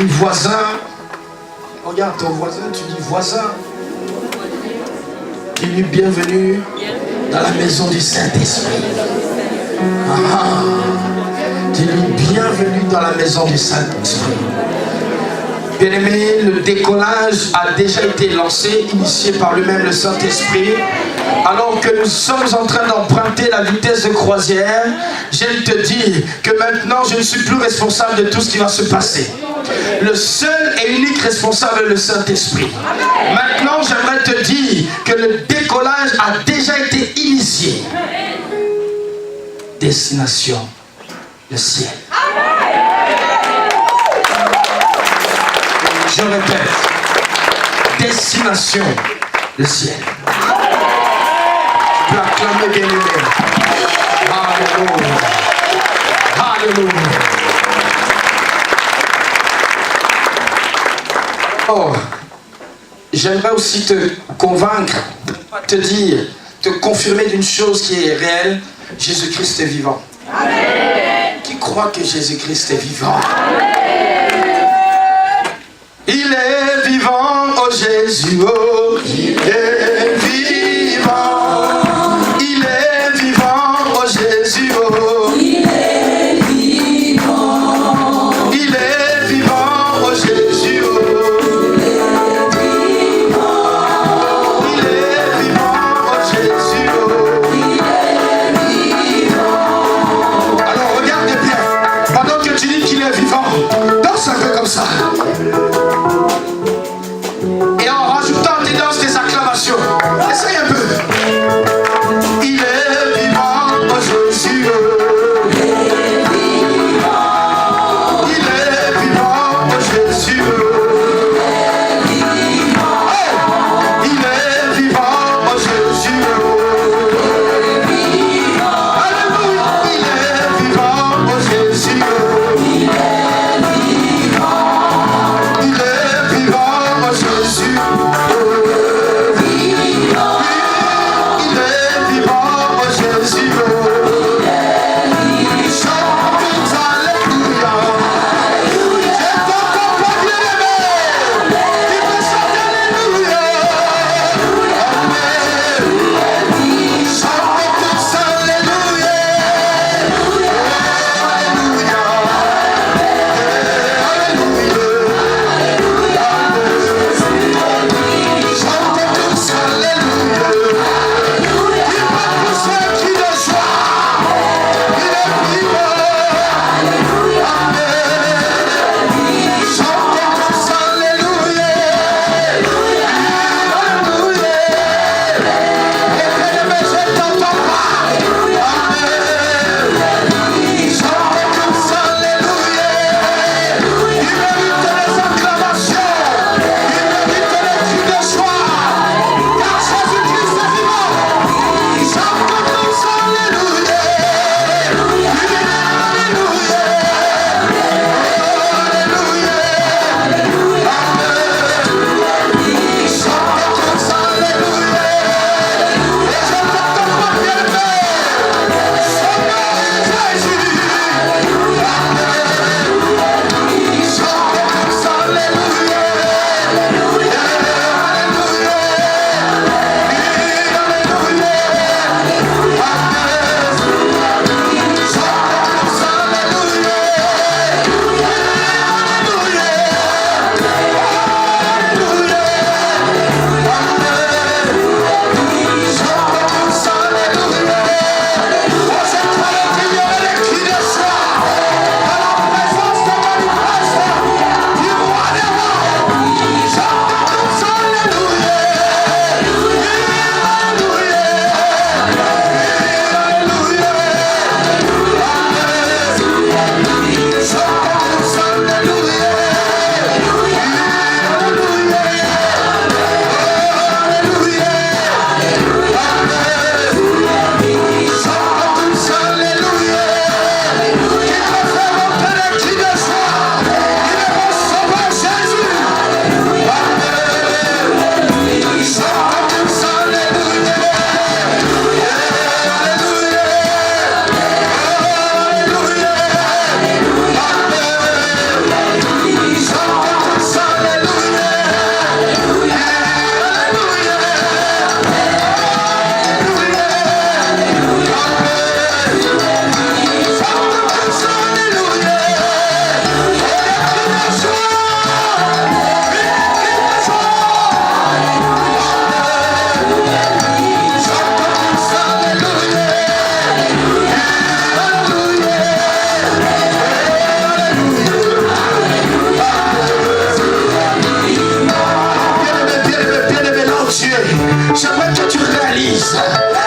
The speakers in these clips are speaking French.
dis voisin. Regarde ton voisin, tu dis voisin. Dis-lui bienvenue dans la maison du Saint-Esprit. Dis-lui bienvenue dans la maison du Saint-Esprit. Bien-aimé, le décollage a déjà été lancé, initié par lui-même le Saint-Esprit. Alors que nous sommes en train d'emprunter la vitesse de croisière, j'aime te dire que maintenant je ne suis plus responsable de tout ce qui va se passer. Le seul et unique responsable est le Saint-Esprit. Maintenant, j'aimerais te dire que le décollage a déjà été initié. Destination, le ciel. Je répète, destination, le ciel. Tu peux acclamer bien aimé. Alléluia. Alléluia. Oh, j'aimerais aussi te convaincre, te dire, te confirmer d'une chose qui est réelle. Jésus-Christ est vivant. Amen. Qui croit que Jésus-Christ est vivant? Amen. Il est vivant, oh Jésus, oh, il est vivant. Il est vivant, oh Jésus, oh, il est vivant. Il est vivant, oh Jésus, oh, il est vivant. Il est vivant, oh Jésus, oh, il est vivant. Alors regardez bien, pendant que tu dis qu'il est vivant, danse un peu comme ça. Et en rajoutant tes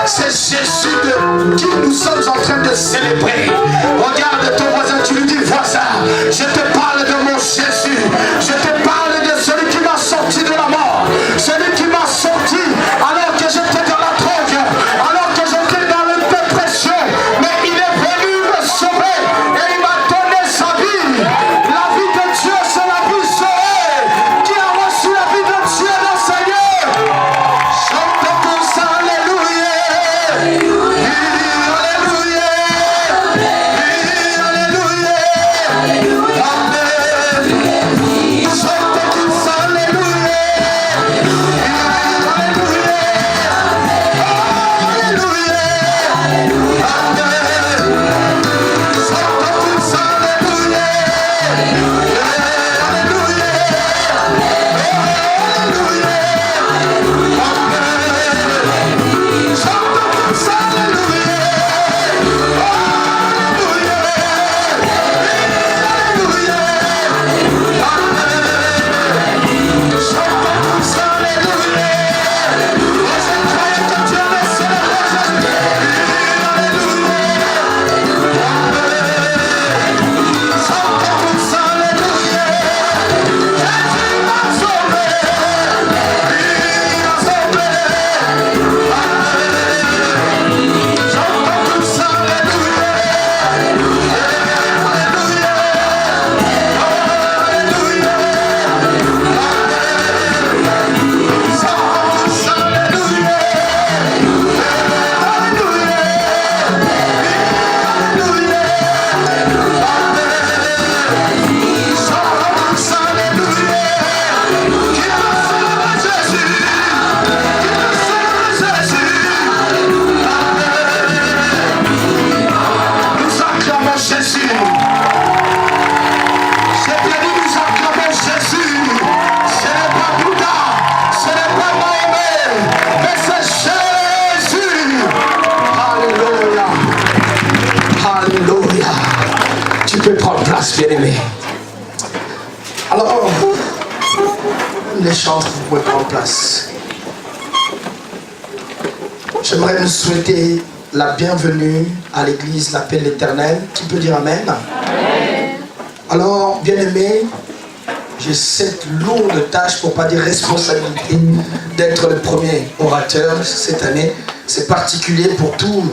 C'est Jésus de qui nous sommes en train de célébrer. Regarde ton voisin, tu lui dis, vois ça. Je te parle de mon Jésus. Je te parle de celui qui m'a sorti de la mort. Celui qui m'a sorti alors que j'étais dans la drogue, alors que j'étais dans le dépression. Mais il est venu me sauver et il m'a donné sa vie. La vie de Dieu, c'est la vie sauvée. Qui a reçu la vie de Dieu dans sa vie? Chante tous alléluia. Alléluia. Alléluia. Amen. Chante tous alléluia. Bien-aimé. Alors, les chantres, vous pouvez prendre place. J'aimerais vous souhaiter la bienvenue à l'église L'Appel de l'Éternel. Qui peut dire Amen? Amen. Alors, bien-aimé, j'ai cette lourde tâche, pour ne pas dire responsabilité, d'être le premier orateur cette année. C'est particulier pour tous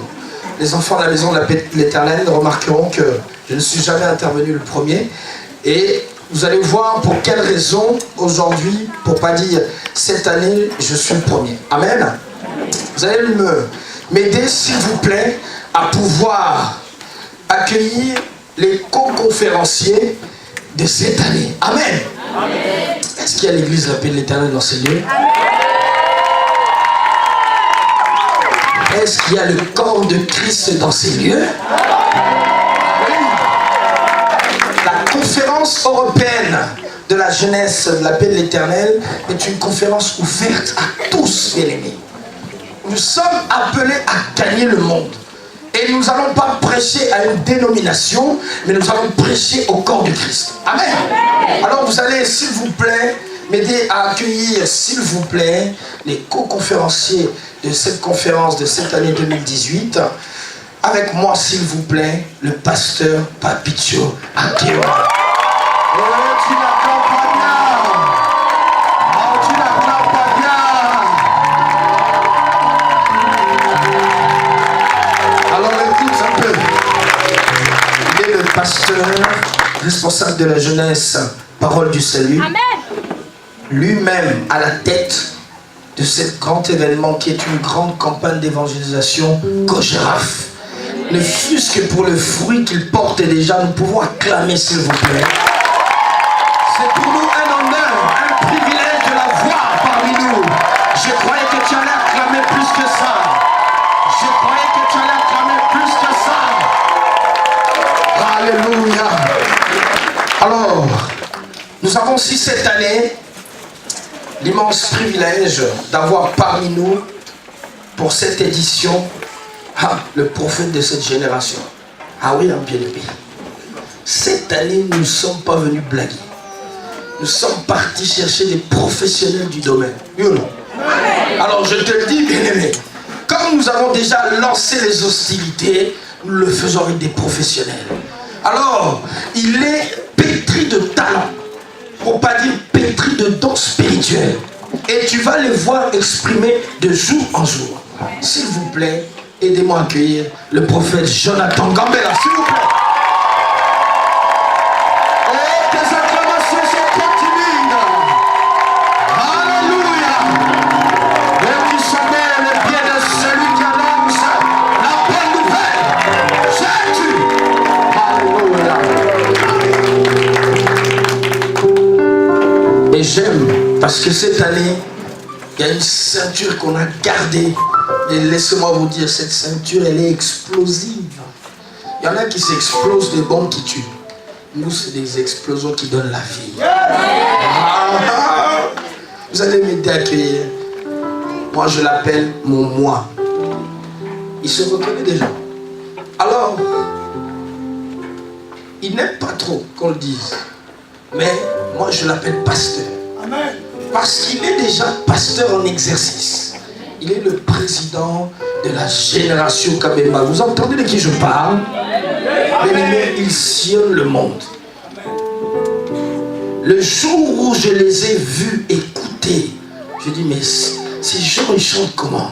les enfants de la maison de l'Appel de l'Éternel. Remarqueront que je ne suis jamais intervenu le premier. Et vous allez voir pour quelle raison aujourd'hui, pour ne pas dire cette année, je suis le premier. Amen. Vous allez m'aider, s'il vous plaît, à pouvoir accueillir les co-conférenciers de cette année. Amen. Amen. Est-ce qu'il y a l'église L'Appel de l'Éternel dans ces lieux? Est-ce qu'il y a le corps de Christ dans ces lieux? La conférence européenne de la jeunesse de l'Appel de l'Éternel est une conférence ouverte à tous, bien-aimés. Nous sommes appelés à gagner le monde. Et nous n'allons pas prêcher à une dénomination, mais nous allons prêcher au corps de Christ. Amen. Alors vous allez, s'il vous plaît, m'aider à accueillir, s'il vous plaît, les co-conférenciers de cette conférence de cette année 2018. Avec moi, s'il vous plaît, le pasteur Papicho Akio. Oh, tu n'acclams pas bien. Oh, tu n'acclams pas bien. Alors écoute un peu. Il est le pasteur responsable de la jeunesse, Parole du Salut. Amen. Lui-même à la tête de ce grand événement qui est une grande campagne d'évangélisation Gojraf. Ne fût-ce que pour le fruit qu'il porte déjà, nous pouvons acclamer, s'il vous plaît. C'est pour nous un honneur, un privilège de la voir parmi nous. Je croyais que tu allais acclamer plus que ça. Je croyais que tu allais acclamer plus que ça. Alléluia. Alors, nous avons aussi cette année l'immense privilège d'avoir parmi nous, pour cette édition, le prophète de cette génération. Ah oui, un bien-aimé. Cette année, nous ne sommes pas venus blaguer. Nous sommes partis chercher des professionnels du domaine. Oui ou non? Alors je te le dis, bien-aimé, comme comme nous avons déjà lancé les hostilités, nous le faisons avec des professionnels. Alors, il est pétri de talent, pour pas dire pétri de dons spirituels. Et tu vas les voir exprimer de jour en jour. S'il vous plaît, aidez-moi à accueillir le prophète Jonathan Gambella, s'il vous plaît. Oh, tes acclamations sont trop timides. Alléluia. Et qui se met les pieds de celui qui annonce la bonne nouvelle. Jésus. Alléluia. Et j'aime, parce que cette année, il y a une ceinture qu'on a gardée. Et laissez-moi vous dire, cette ceinture, elle est explosive. Il y en a qui s'explosent des bombes qui tuent. Nous, c'est des explosions qui donnent la vie. Vous allez m'aider à accueillir. Moi, je l'appelle mon moi. Il se reconnaît déjà. Alors, il n'aime pas trop qu'on le dise. Mais moi, je l'appelle pasteur. Amen. Parce qu'il est déjà pasteur en exercice. Il est le président de la génération Kabemba. Vous entendez de qui je parle? Bien-aimé, il sillonne le monde. Le jour où je les ai vus écouter, je dis, mais ces gens, ils chantent comment?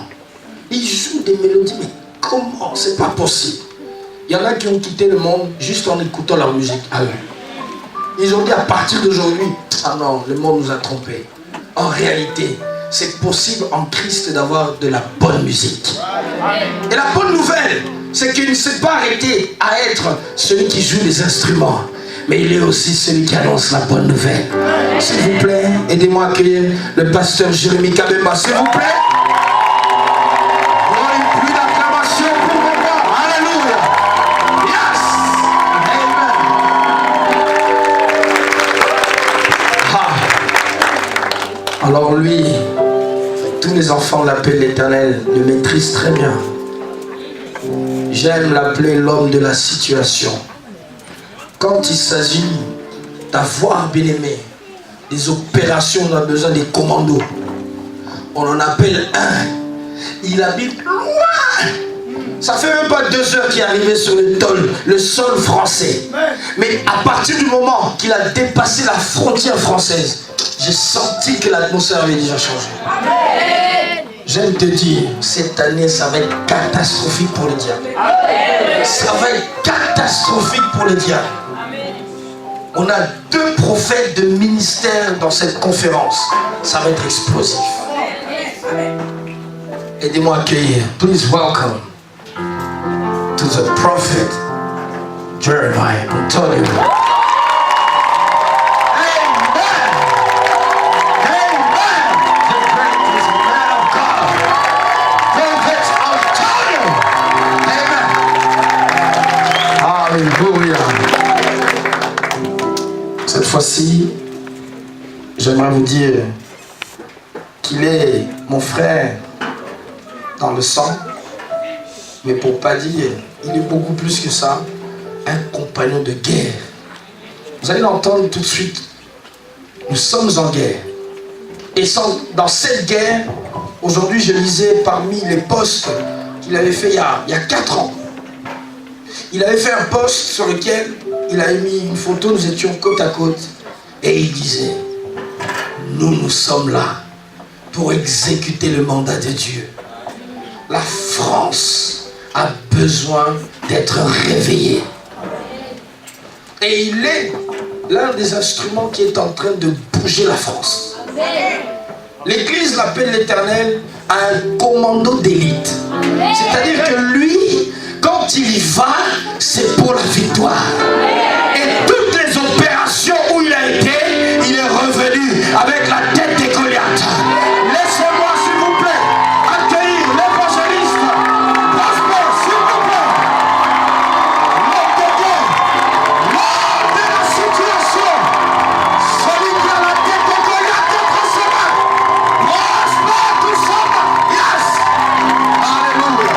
Ils jouent des mélodies, mais comment? C'est pas possible. Il y en a qui ont quitté le monde juste en écoutant leur musique. Ah oui. Ils ont dit, à partir d'aujourd'hui, ah non, le monde nous a trompés. En réalité, c'est possible en Christ d'avoir de la bonne musique. Et la bonne nouvelle, c'est qu'il ne s'est pas arrêté à être celui qui joue les instruments, mais il est aussi celui qui annonce la bonne nouvelle. S'il vous plaît, aidez-moi à accueillir le pasteur Jérémy Kabemba, s'il vous plaît. Oh, plus d'acclamation pour mon roi. Alléluia. Yes. Amen. Ah. Alors lui, tous les enfants l'appellent l'Éternel, le maîtrisent très bien. J'aime l'appeler l'homme de la situation. Quand il s'agit d'avoir, bien aimé, des opérations, on a besoin des commandos. On en appelle un. Il habite loin. Ça fait même pas 2 heures qu'il est arrivé sur le sol français. Mais à partir du moment qu'il a dépassé la frontière française, j'ai senti que l'atmosphère avait déjà changé. J'aime te dire, cette année, ça va être catastrophique pour le diable. Ça va être catastrophique pour le diable. On a 2 prophètes de ministère dans cette conférence. Ça va être explosif. Aidez-moi à accueillir. Please welcome to the prophet Jeremiah Antonio. Cette fois-ci, j'aimerais vous dire qu'il est mon frère dans le sang, mais pour pas dire, il est beaucoup plus que ça, un compagnon de guerre. Vous allez l'entendre tout de suite. Nous sommes en guerre. Et dans cette guerre, aujourd'hui je lisais parmi les posts qu'il avait fait il y a 4 ans. Il avait fait un post sur lequel il avait mis une photo, nous étions côte à côte. Et il disait, nous sommes là pour exécuter le mandat de Dieu. La France a besoin d'être réveillée. Et il est l'un des instruments qui est en train de bouger la France. L'Église l'appelle l'Éternel un commando d'élite. C'est-à-dire que lui, quand il y va, c'est pour la victoire. Et toutes les opérations où il a été, il est revenu avec la tête des Goliaths. Laissez-moi, s'il vous plaît, accueillir l'évangéliste Prosper, s'il vous plaît. L'homme de Dieu, l'homme de la situation, celui qui a la tête de Goliath entre ses mains. Prosper, tout ça, yes. Alléluia.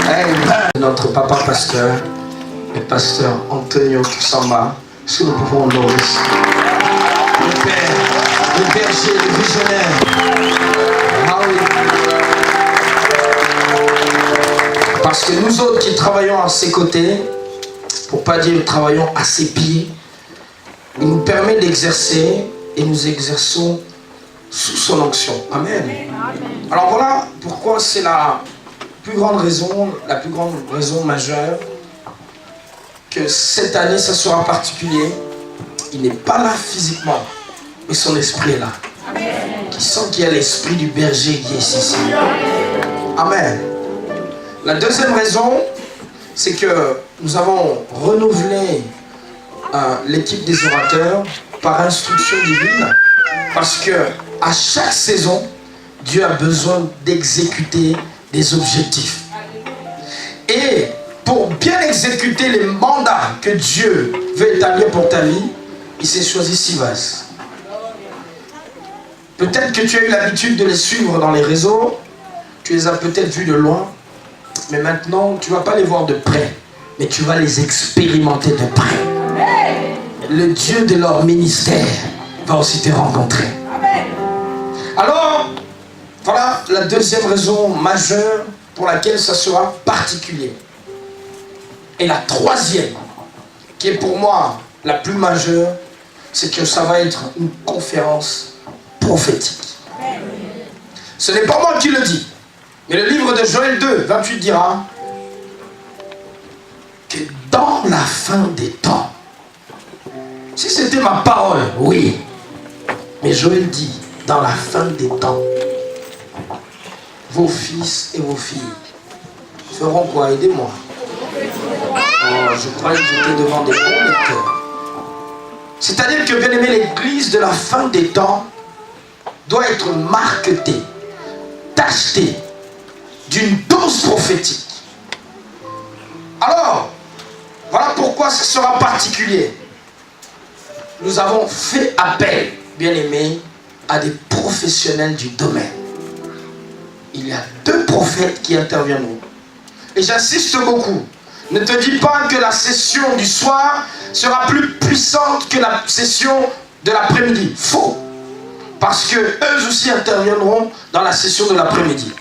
Amen. Notre papa pasteur, le pasteur Antonio Kusamba, sous le pouvoir de Maurice. Le berger, le visionnaire. Ah oui. Parce que nous autres qui travaillons à ses côtés, pour pas dire travaillons à ses pieds, il nous permet d'exercer et nous exerçons sous son onction. Amen. Alors voilà pourquoi c'est la plus grande raison majeure que cette année ça sera particulier. Il n'est pas là physiquement, mais son esprit est là. Qui sent qu'il y a l'esprit du berger qui est ici. Amen. La deuxième raison, c'est que nous avons renouvelé l'équipe des orateurs par instruction divine, parce que à chaque saison, Dieu a besoin d'exécuter des objectifs. Et pour bien exécuter les mandats que Dieu veut établir pour ta vie, il s'est choisi Sivas. Peut-être que tu as eu l'habitude de les suivre dans les réseaux, tu les as peut-être vus de loin, mais maintenant tu ne vas pas les voir de près, mais tu vas les expérimenter de près. Le Dieu de leur ministère va aussi te rencontrer. Alors, voilà la deuxième raison majeure pour laquelle ça sera particulier. Et la troisième, qui est pour moi la plus majeure, c'est que ça va être une conférence prophétique. Ce n'est pas moi qui le dis, mais le livre de Joël 2, 28 dira que dans la fin des temps, si c'était ma parole, oui, mais Joël dit, dans la fin des temps, vos fils et vos filles feront quoi? Aidez-moi. Oh, je croyais que j'étais devant des bons lecteurs. C'est-à-dire que, bien aimé, l'église de la fin des temps doit être marquetée, tachetée d'une dose prophétique. Alors, voilà pourquoi ce sera particulier. Nous avons fait appel, bien aimé, à des professionnels du domaine. Il y a 2 prophètes qui interviendront. Et j'insiste beaucoup. Ne te dis pas que la session du soir sera plus puissante que la session de l'après-midi. Faux. Parce que eux aussi interviendront dans la session de l'après-midi.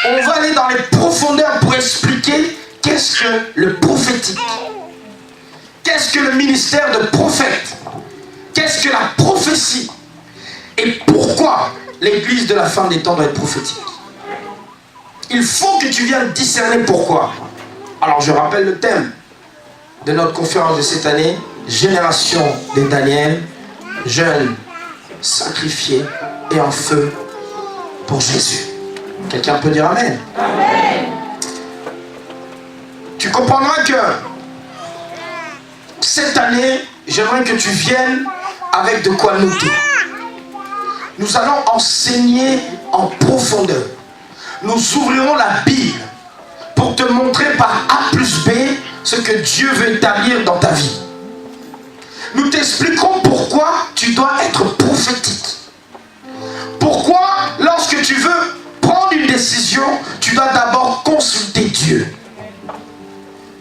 On va aller dans les profondeurs pour expliquer qu'est-ce que le prophétique. Qu'est-ce que le ministère de prophète. Qu'est-ce que la prophétie. Et pourquoi l'église de la fin des temps doit être prophétique. Il faut que tu viennes discerner pourquoi. Alors je rappelle le thème de notre conférence de cette année, Génération de Daniel, jeunes, sacrifiés et en feu pour Jésus. Quelqu'un peut dire Amen? Amen. Tu comprendras que cette année, j'aimerais que tu viennes avec de quoi noter. Nous allons enseigner en profondeur. Nous ouvrirons la Bible pour te montrer par A plus B ce que Dieu veut établir dans ta vie. Nous t'expliquerons pourquoi tu dois être prophétique. Pourquoi, lorsque tu veux prendre une décision, tu dois d'abord consulter Dieu.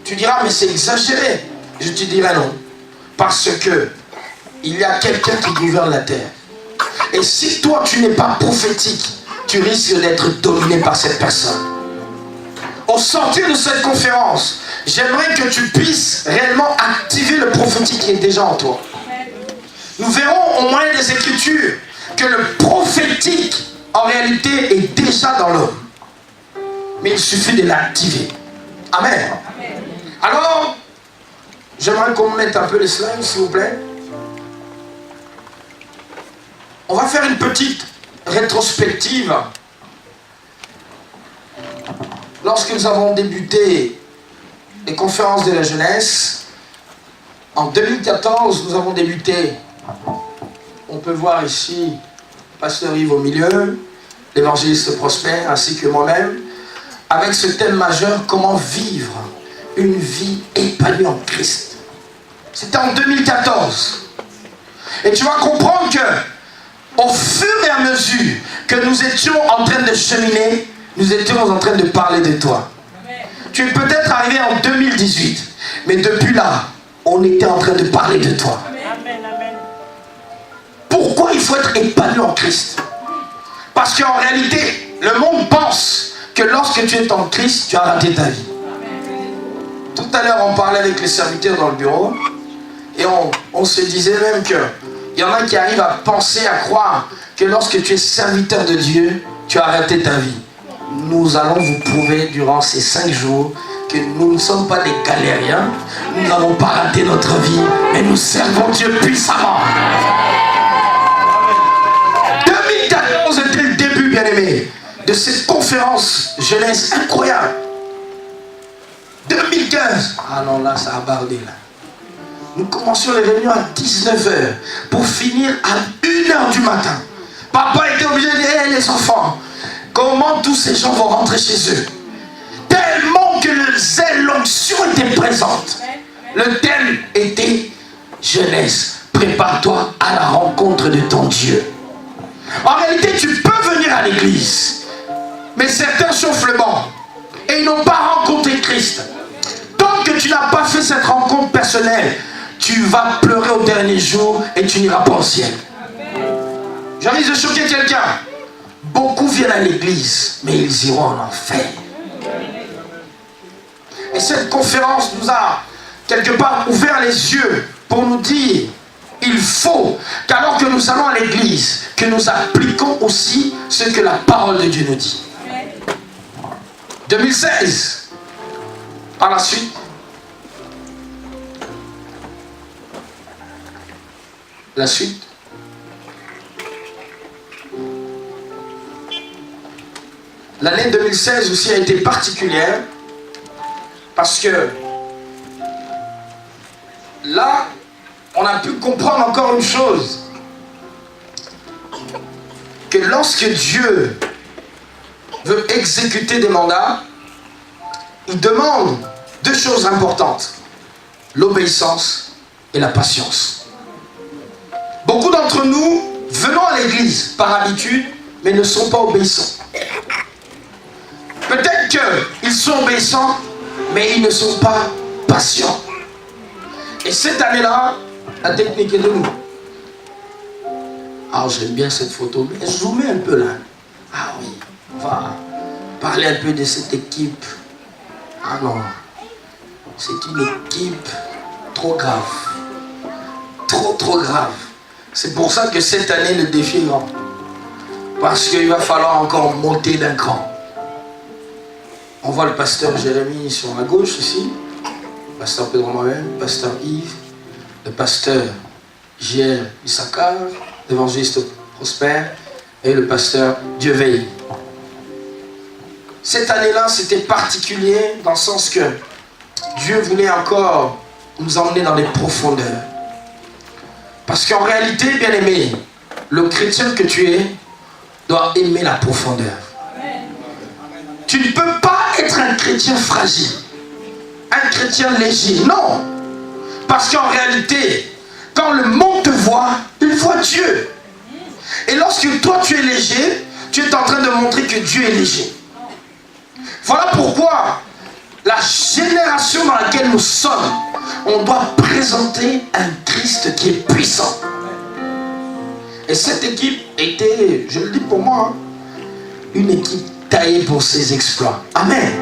Tu diras, mais c'est exagéré. Je te dirai non. Parce que il y a quelqu'un qui gouverne la terre. Et si toi, tu n'es pas prophétique, tu risques d'être dominé par cette personne. Au sortir de cette conférence, j'aimerais que tu puisses réellement activer le prophétique qui est déjà en toi. Nous verrons au moyen des Écritures que le prophétique, en réalité, est déjà dans l'homme. Mais il suffit de l'activer. Amen. Alors, j'aimerais qu'on mette un peu les slides, s'il vous plaît. On va faire une petite rétrospective. Lorsque nous avons débuté les conférences de la jeunesse, en 2014, nous avons débuté, on peut voir ici, Pasteur Yves au milieu, l'évangéliste Prosper, ainsi que moi-même, avec ce thème majeur, comment vivre une vie épanouie en Christ. C'était en 2014. Et tu vas comprendre que, au fur et à mesure que nous étions en train de cheminer, nous étions en train de parler de toi. Amen. Tu es peut-être arrivé en 2018, mais depuis là, on était en train de parler de toi. Amen. Pourquoi il faut être épanoui en Christ? Parce qu'en réalité, le monde pense que lorsque tu es en Christ, tu as raté ta vie. à l'heure, on parlait avec les serviteurs dans le bureau et on se disait même qu'il y en a qui arrivent à penser, à croire que lorsque tu es serviteur de Dieu, tu as arrêté ta vie. Nous allons vous prouver durant ces 5 jours que nous ne sommes pas des galériens, nous n'avons pas raté notre vie, mais nous servons Dieu puissamment. 2014 était le début, bien-aimé, de cette conférence jeunesse incroyable. 2015, ah non, là ça a bardé là. Nous commencions les réunions à 19h pour finir à 1h du matin. Papa était obligé de dire, hey, les enfants, comment tous ces gens vont rentrer chez eux? Tellement que le zèle, l'onction était présente. Le thème était jeunesse. Prépare-toi à la rencontre de ton Dieu. En réalité, tu peux venir à l'église, mais certains chauffent le banc et ils n'ont pas rencontré Christ. Tant que tu n'as pas fait cette rencontre personnelle, tu vas pleurer au dernier jour et tu n'iras pas au ciel. J'ai envie de choquer quelqu'un. Beaucoup viennent à l'église, mais ils iront en enfer. Et cette conférence nous a quelque part ouvert les yeux pour nous dire, il faut qu'alors que nous allons à l'église, que nous appliquons aussi ce que la parole de Dieu nous dit. 2016, par la suite, la suite, l'année 2016 aussi a été particulière parce que là, on a pu comprendre encore une chose, que lorsque Dieu veut exécuter des mandats, il demande 2 choses importantes, l'obéissance et la patience. Beaucoup d'entre nous venons à l'église par habitude, mais ne sont pas obéissants. Peut-être qu'ils sont obéissants, mais ils ne sont pas patients. Et cette année-là, la technique est de nous. Ah, j'aime bien cette photo, mais zoomez un peu là. Ah oui, on va parler un peu de cette équipe. Ah non, c'est une équipe trop grave. Trop grave. C'est pour ça que cette année, le défi est grand. Parce qu'il va falloir encore monter d'un cran. On voit le pasteur Jérémy sur ma gauche ici, le pasteur Pedro moi-même, le pasteur Yves, le pasteur J.R. Issachar, l'évangéliste Prosper et le pasteur Dieu veille. Cette année-là, c'était particulier dans le sens que Dieu voulait encore nous emmener dans les profondeurs. Parce qu'en réalité, bien aimé, le chrétien que tu es doit aimer la profondeur. Tu ne peux pas être un chrétien fragile, un chrétien léger. Non. Parce qu'en réalité, quand le monde te voit, il voit Dieu. Et lorsque toi tu es léger, tu es en train de montrer que Dieu est léger. Voilà pourquoi la génération dans laquelle nous sommes, on doit présenter un Christ qui est puissant. Et cette équipe était, je le dis pour moi, une équipe taillée pour ses exploits. Amen.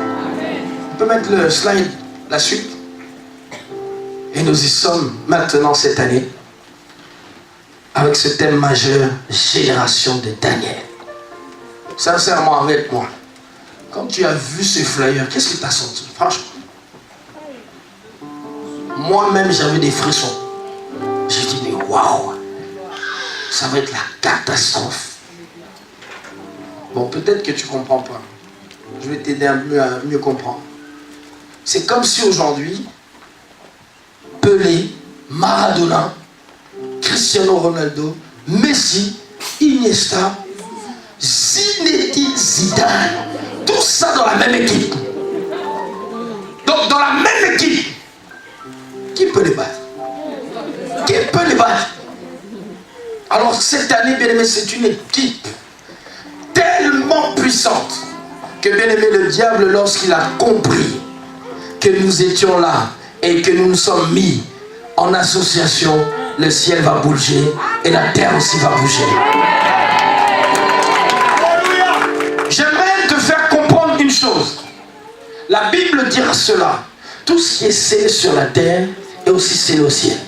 On peut mettre le slide, la suite. Et nous y sommes maintenant cette année avec ce thème majeur, génération de Daniel. Sincèrement avec moi, quand tu as vu ce flyer, qu'est-ce que tu as senti? Franchement, moi-même j'avais des frissons. J'ai dit mais waouh, ça va être la catastrophe. Bon, peut-être que tu ne comprends pas. Je vais t'aider à mieux comprendre. C'est comme si aujourd'hui, Pelé, Maradona, Cristiano Ronaldo, Messi, Iniesta, Zinedine Zidane, tout ça dans la même équipe. Donc dans la même équipe, qui peut les battre? Qui peut les battre? Alors cette année, bien aimé, c'est une équipe tellement puissante que, bien aimé, le diable, lorsqu'il a compris que nous étions là et que nous nous sommes mis en association, le ciel va bouger et la terre aussi va bouger. J'aimerais te faire comprendre une chose. La Bible dira cela, tout ce qui est scellé sur la terre est aussi scellé au ciel.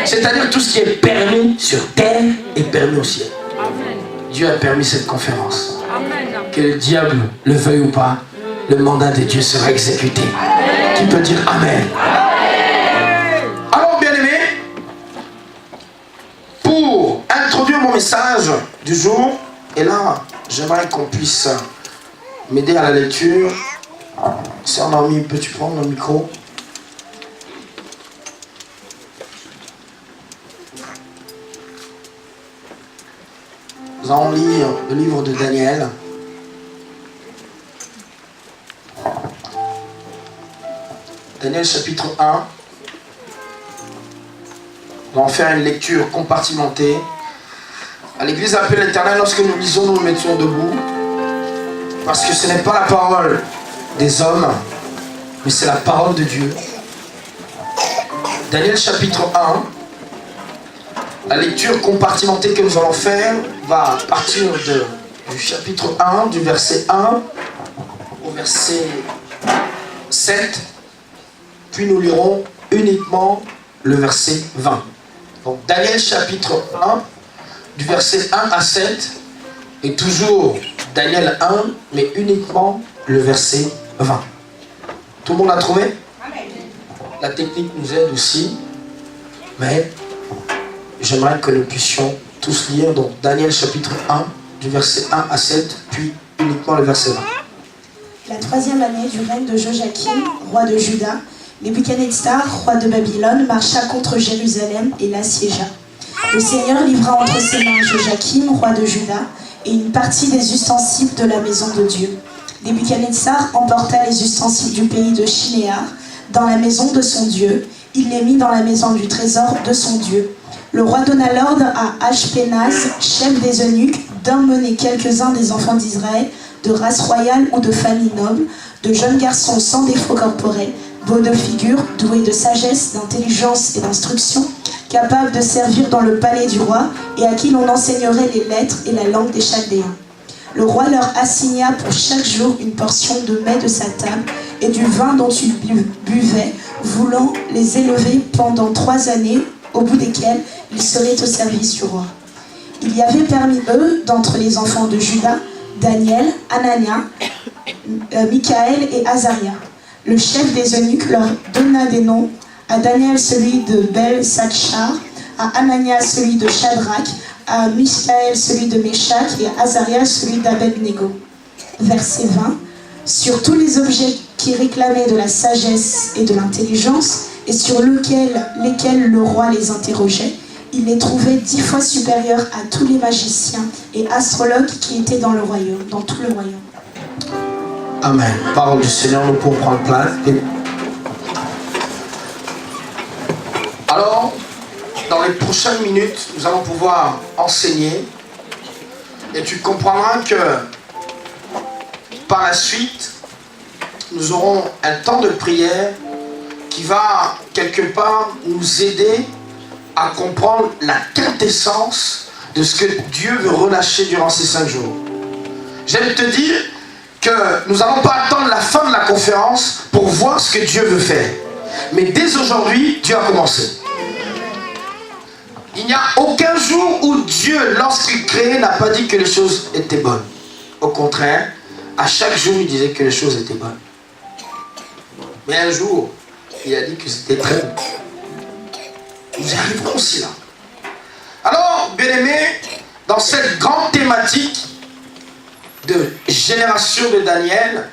C'est-à-dire tout ce qui est permis sur terre est permis au ciel. Amen. Dieu a permis cette conférence. Amen. Que le diable le veuille ou pas, le mandat de Dieu sera exécuté. Amen. Qui peut dire Amen. Amen. Alors bien-aimés, pour introduire mon message du jour, et là, j'aimerais qu'on puisse m'aider à la lecture. Sœur Naomi, peux-tu prendre le micro? Nous allons lire le livre de Daniel. Daniel chapitre 1. Nous allons faire une lecture compartimentée. À l'église appelle l'Éternel, lorsque nous lisons, nous nous mettons debout. Parce que ce n'est pas la parole des hommes, mais c'est la parole de Dieu. Daniel chapitre 1. La lecture compartimentée que nous allons faire va partir du chapitre 1, du verset 1 au verset 7. Puis nous lirons uniquement le verset 20. Donc Daniel chapitre 1, du verset 1 à 7, et toujours Daniel 1, mais uniquement le verset 20. Tout le monde a trouvé? La technique nous aide aussi, mais j'aimerais que nous puissions tous lire donc Daniel chapitre 1, du verset 1 à 7, puis uniquement le verset 20. La 3e année du règne de Joachim, roi de Juda, Nebuchadnezzar, roi de Babylone, marcha contre Jérusalem et l'assiégea. Le Seigneur livra entre ses mains Joachim, roi de Juda, et une partie des ustensiles de la maison de Dieu. Nebuchadnezzar emporta les ustensiles du pays de Shinéar dans la maison de son Dieu. Il les mit dans la maison du trésor de son Dieu. Le roi donna l'ordre à Ashpenaz, chef des eunuques, d'emmener quelques-uns des enfants d'Israël, de race royale ou de famille noble, de jeunes garçons sans défaut corporel, beaux de figure, doués de sagesse, d'intelligence et d'instruction, capables de servir dans le palais du roi et à qui l'on enseignerait les lettres et la langue des Chaldéens. Le roi leur assigna pour chaque jour une portion de mets de sa table et du vin dont ils buvaient, voulant les élever pendant 3 années, au bout desquelles ils seraient au service du roi. Il y avait parmi eux, d'entre les enfants de Juda, Daniel, Anania, Michaël et Azaria. Le chef des eunuques leur donna des noms, à Daniel celui de Bel-Sachar, à Anania celui de Shadrach, à Michaël celui de Meshach et à Azaria celui d'Abed-Nego. Verset 20. Sur tous les objets qui réclamaient de la sagesse et de l'intelligence, et sur lesquels le roi les interrogeait, il les trouvait 10 fois supérieurs à tous les magiciens et astrologues qui étaient dans tout le royaume. Amen. Parole du Seigneur, nous pouvons prendre place. Alors, dans les prochaines minutes, nous allons pouvoir enseigner. Et tu comprendras que par la suite, nous aurons un temps de prière qui va quelque part nous aider à comprendre la quintessence de ce que Dieu veut relâcher durant ces 5 jours. J'aime te dire que nous n'allons pas attendre la fin de la conférence pour voir ce que Dieu veut faire. Mais dès aujourd'hui, Dieu a commencé. Il n'y a aucun jour où Dieu, lorsqu'il créait, n'a pas dit que les choses étaient bonnes. Au contraire, à chaque jour, il disait que les choses étaient bonnes. Mais un jour, il a dit que c'était très bon. Nous y arriverons aussi là. Alors, bien-aimés, dans cette grande thématique de génération de Daniel,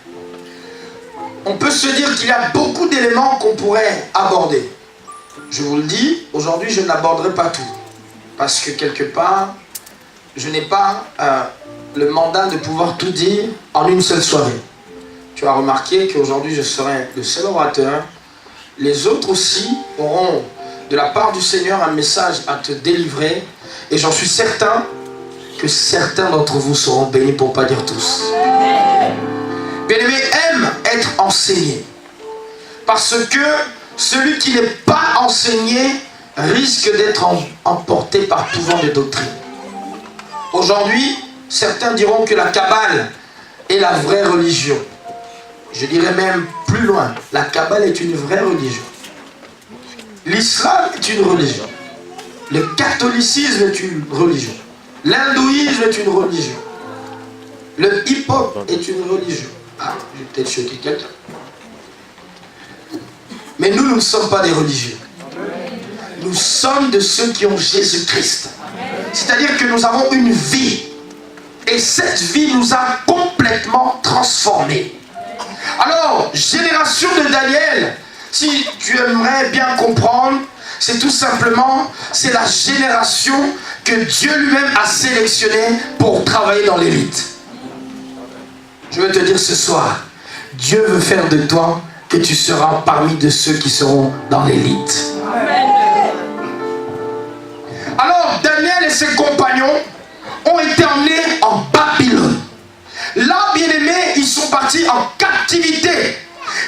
on peut se dire qu'il y a beaucoup d'éléments qu'on pourrait aborder. Je vous le dis, aujourd'hui je n'aborderai pas tout. Parce que quelque part, je n'ai pas le mandat de pouvoir tout dire en une seule soirée. Tu as remarqué qu'aujourd'hui je serai le seul orateur. Les autres aussi auront de la part du Seigneur un message à te délivrer. Et j'en suis certain que certains d'entre vous seront bénis pour ne pas dire tous. Bien-aimé aime être enseigné. Parce que celui qui n'est pas enseigné risque d'être emporté par tout vent de doctrine. Aujourd'hui, certains diront que la Kabbale est la vraie religion. Je dirais même plus plus loin. La Kabbale est une vraie religion. L'islam est une religion. Le catholicisme est une religion. L'hindouisme est une religion. Le hip-hop est une religion. Ah, j'ai peut-être choqué quelqu'un. Mais nous ne sommes pas des religieux. Nous sommes de ceux qui ont Jésus-Christ. C'est-à-dire que nous avons une vie. Et cette vie nous a complètement transformés. Alors, génération de Daniel, si tu aimerais bien comprendre, c'est tout simplement, c'est la génération que Dieu lui-même a sélectionnée pour travailler dans l'élite. Je veux te dire ce soir, Dieu veut faire de toi que tu seras parmi de ceux qui seront dans l'élite. Alors, Daniel et ses compagnons ont été emmenés en Babylone. Là, bien-aimés, ils sont partis en captivité.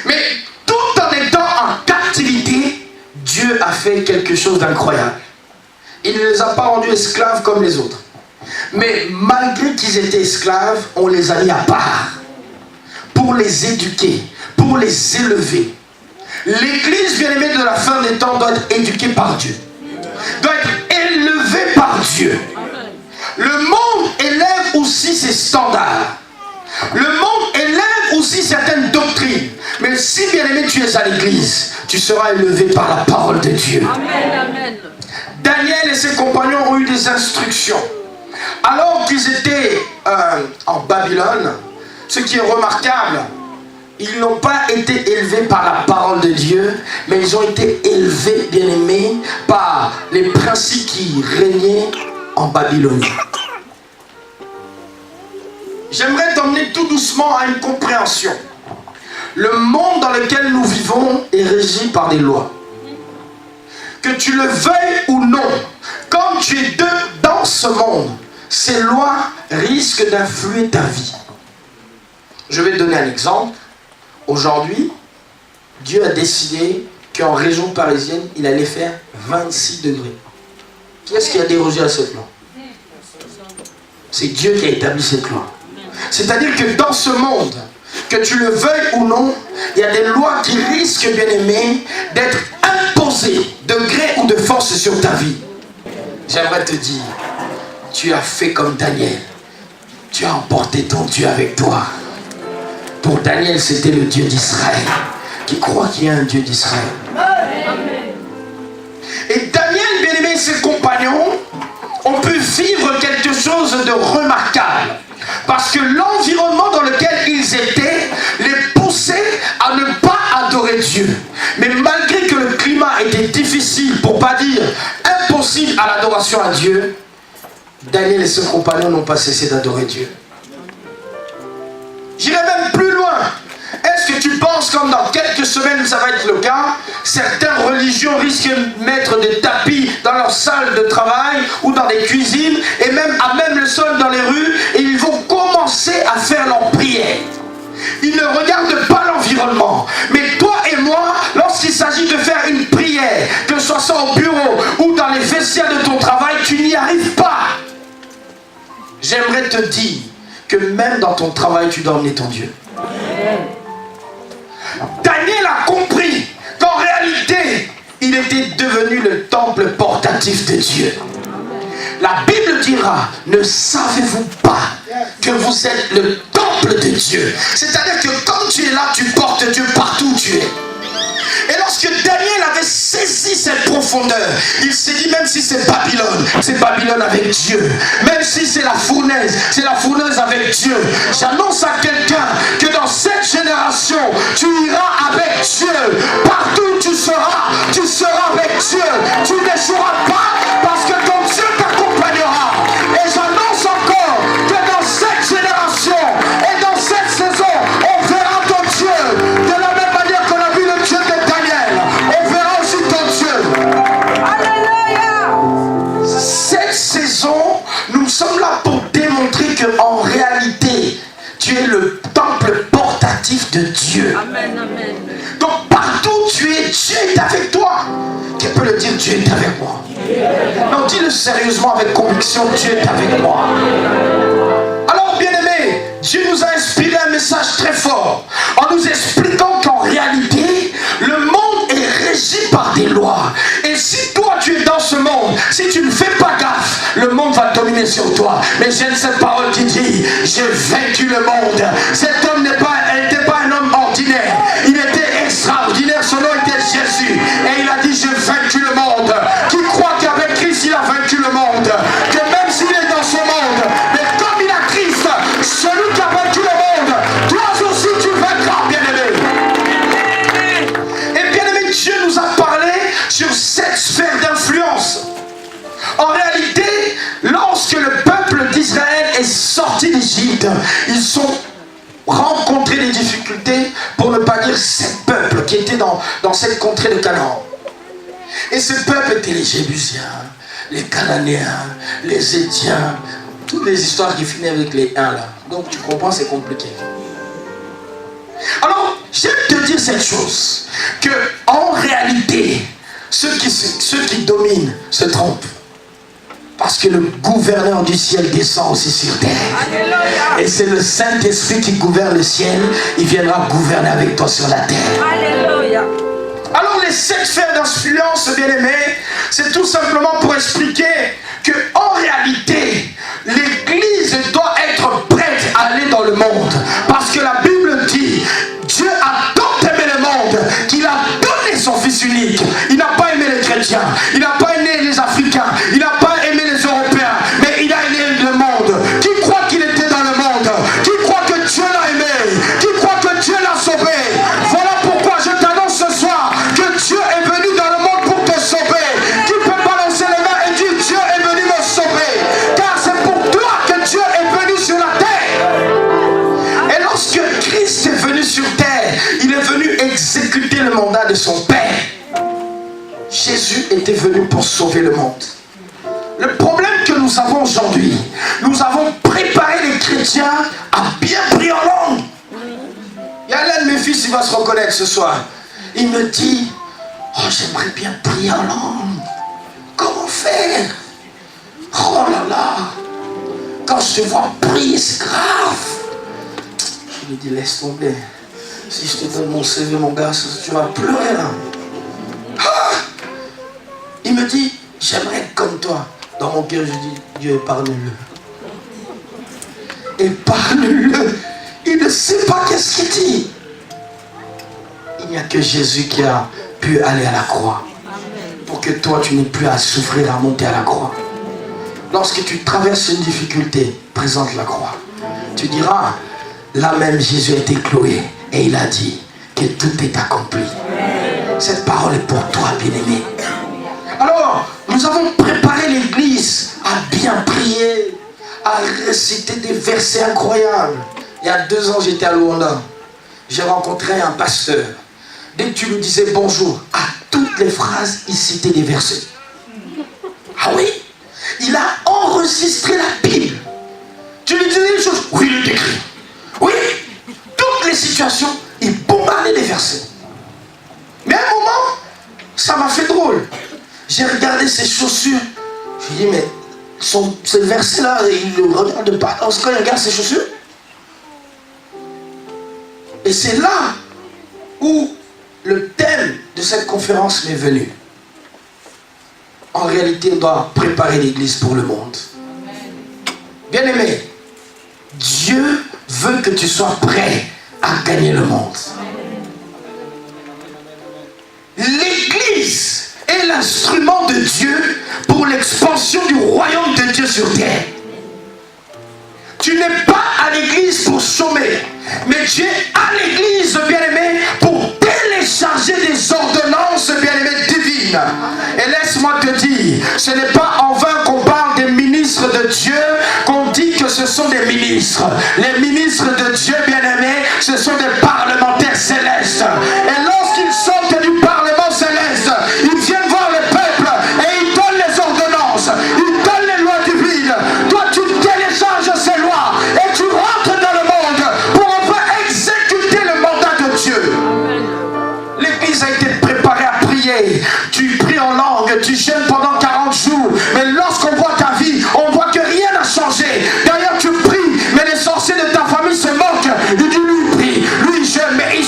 Mais tout en étant en captivité, Dieu a fait quelque chose d'incroyable. Il ne les a pas rendus esclaves comme les autres. Mais malgré qu'ils étaient esclaves, on les a mis à part pour les éduquer, pour les élever. L'église, bien-aimée, de la fin des temps doit être éduquée par Dieu, doit être élevée par Dieu. Le monde élève aussi ses standards. Le monde élève aussi certaines doctrines. Mais si, bien-aimé, tu es à l'église, tu seras élevé par la parole de Dieu. Amen, amen. Daniel et ses compagnons ont eu des instructions. Alors qu'ils étaient en Babylone, ce qui est remarquable, ils n'ont pas été élevés par la parole de Dieu, mais ils ont été élevés, bien-aimés, par les principes qui régnaient en Babylonie. J'aimerais t'emmener tout doucement à une compréhension. Le monde dans lequel nous vivons est régi par des lois. Que tu le veuilles ou non, comme tu es dans ce monde, ces lois risquent d'influer ta vie. Je vais te donner un exemple. Aujourd'hui, Dieu a décidé qu'en région parisienne, il allait faire 26 degrés. Qui est-ce qui a dérogé à cette loi? C'est Dieu qui a établi cette loi. C'est-à-dire que dans ce monde, que tu le veuilles ou non, il y a des lois qui risquent, bien aimé, d'être imposées de gré ou de force sur ta vie. J'aimerais te dire, tu as fait comme Daniel. Tu as emporté ton Dieu avec toi. Pour Daniel, c'était le Dieu d'Israël. Qui croit qu'il y a un Dieu d'Israël? Et Daniel, bien aimé, et ses compagnons ont pu vivre quelque chose de remarquable. Parce que l'environnement dans lequel ils étaient les poussait à ne pas adorer Dieu. Mais malgré que le climat était difficile, pour ne pas dire impossible à l'adoration à Dieu, Daniel et ses compagnons n'ont pas cessé d'adorer Dieu. J'irai même plus loin. Est-ce que tu penses comme dans quelques semaines ça va être le cas? Certaines religions risquent de mettre des tapis dans leur salle de travail ou dans des cuisines et même à même le sol dans les rues et ils vont commencer à faire leur prière. Ils ne regardent pas l'environnement. Mais toi et moi, lorsqu'il s'agit de faire une prière, que ce soit au bureau ou dans les vestiaires de ton travail, tu n'y arrives pas. J'aimerais te dire que même dans ton travail, tu dois emmener ton Dieu. Daniel a compris qu'en réalité, il était devenu le temple portatif de Dieu. La Bible dira, ne savez-vous pas que vous êtes le temple de Dieu? C'est-à-dire que quand tu es là, tu portes Dieu partout où tu es. Et lorsque Daniel avait saisi cette profondeur, il s'est dit, même si c'est Babylone avec Dieu. Même si c'est la fournaise avec Dieu. J'annonce à quelqu'un que dans cette génération, tu iras avec Dieu. Partout où tu seras avec Dieu. Tu n'échoueras pas parce que ton Dieu t'accompagnera. Et j'annonce encore que dans cette génération et dans cette saison, on verra ton Dieu. De la même manière qu'on a vu le Dieu de Daniel, on verra aussi ton Dieu. Alléluia. Cette saison, nous sommes là pour démontrer qu'en réalité, tu es le temple portatif de Dieu. Amen, amen. Donc partout où tu es, Dieu est avec toi. Qui peut le dire, Dieu est avec moi? Non, dis-le sérieusement avec conviction, Dieu est avec moi. Alors bien aimé, Dieu nous a inspiré un message très fort en nous expliquant qu'en réalité, est sur toi. Mais j'ai cette parole qui dit, j'ai vaincu le monde. Cet homme n'était pas un homme ordinaire. Il était extraordinaire. Son nom était Jésus. Et il a dit, j'ai vaincu le monde. Qui croit qu'avec Christ, il a vaincu le monde? Que même s'il est dans ce monde, mais comme il a Christ, celui qui a vaincu le monde, toi aussi tu vaincras, bien-aimé. Et bien-aimé, Dieu nous a parlé sur cette sphère d'influence. En réalité, lorsque le peuple d'Israël est sorti d'Égypte, ils ont rencontré des difficultés, pour ne pas dire ces peuples qui étaient dans cette contrée de Canaan. Et ces peuples étaient les Jébusiens, les Cananéens, les Étiens, toutes les histoires qui finissent avec les 1 là. Donc tu comprends, c'est compliqué. Alors, j'aime te dire cette chose, que en réalité, ceux qui dominent se trompent. Parce que le gouverneur du ciel descend aussi sur terre. Alléluia. Et c'est le Saint-Esprit qui gouverne le ciel. Il viendra gouverner avec toi sur la terre. Alléluia. Alors les 7 sphères d'influence, bien-aimés, c'est tout simplement pour expliquer que en réalité, l'Église doit être prête à aller dans le monde. Parce que la Bible dit, Dieu a tant aimé le monde qu'il a donné son Fils unique. Il n'a pas aimé les chrétiens, il n'a pas aimé les Africains, il n'a pas aimé les Européens, mais il a aimé le monde. Qui croit qu'il était dans le monde? Qui croit que Dieu l'a aimé? Qui croit que Dieu l'a sauvé? Voilà pourquoi je t'annonce ce soir que Dieu est venu dans le monde pour te sauver. Qui peut balancer les mains et dire, Dieu est venu me sauver? Car c'est pour toi que Dieu est venu sur la terre. Et lorsque Christ est venu sur terre, il est venu exécuter le mandat de son Père. Jésus était venu pour sauver le monde. Le problème que nous avons aujourd'hui, nous avons préparé les chrétiens à bien prier en langue. Il y a l'un de mes fils, il va se reconnaître ce soir. Il me dit, oh, j'aimerais bien prier en langue. Comment faire? Oh là là, quand je te vois prier, c'est grave. Je lui dis, laisse tomber. Si je te donne mon CV, mon gars, tu vas pleurer là. Ah! Il me dit, j'aimerais être comme toi. Dans mon cœur, je dis, Dieu, épargne-le. Épargne-le. Il ne sait pas qu'est-ce qu'il dit. Il n'y a que Jésus qui a pu aller à la croix. Pour que toi, tu n'aies plus à souffrir, à monter à la croix. Lorsque tu traverses une difficulté, présente la croix. Tu diras, là même Jésus a été cloué. Et il a dit que tout est accompli. Cette parole est pour toi, bien-aimé. Alors, nous avons préparé l'Église à bien prier, à réciter des versets incroyables. Il y a 2 ans, j'étais à Luanda. J'ai rencontré un pasteur. Dès que tu lui disais bonjour, à toutes les phrases, il citait des versets. Ah oui? Il a enregistré la Bible. Tu lui disais des choses. Oui, il est écrit. Oui, toutes les situations, il bombardait des versets. Mais à un moment, ça m'a fait drôle. J'ai regardé ses chaussures. Je lui ai dit, mais ce verset-là, il ne le regarde pas. Quand il regarde ses chaussures. Et c'est là où le thème de cette conférence m'est venu. En réalité, on doit préparer l'Église pour le monde. Bien-aimé, Dieu veut que tu sois prêt à gagner le monde. L'Église est l'instrument de Dieu pour l'expansion du royaume de Dieu sur terre. Tu n'es pas à l'église pour chômer, mais tu es à l'église, bien-aimé, pour télécharger des ordonnances, bien-aimé, divines. Et laisse-moi te dire, ce n'est pas en vain qu'on parle des ministres de Dieu, qu'on dit que ce sont des ministres. Les ministres de Dieu, bien-aimé, ce sont des parlementaires célestes. Et lorsqu'ils sortent du parlement céleste, ils viennent voir le peuple et ils donnent les ordonnances, ils donnent les lois divines. Toi, tu télécharges ces lois et tu rentres dans le monde pour enfin exécuter le mandat de Dieu. L'église a été préparée à prier. Tu pries en langue, tu jeûnes pendant 40 jours, mais lorsqu'on voit ta vie, on voit que rien n'a changé. D'ailleurs, tu pries, mais les sorciers de ta famille se moquent. Ils disent, lui prie, lui jeûne, mais il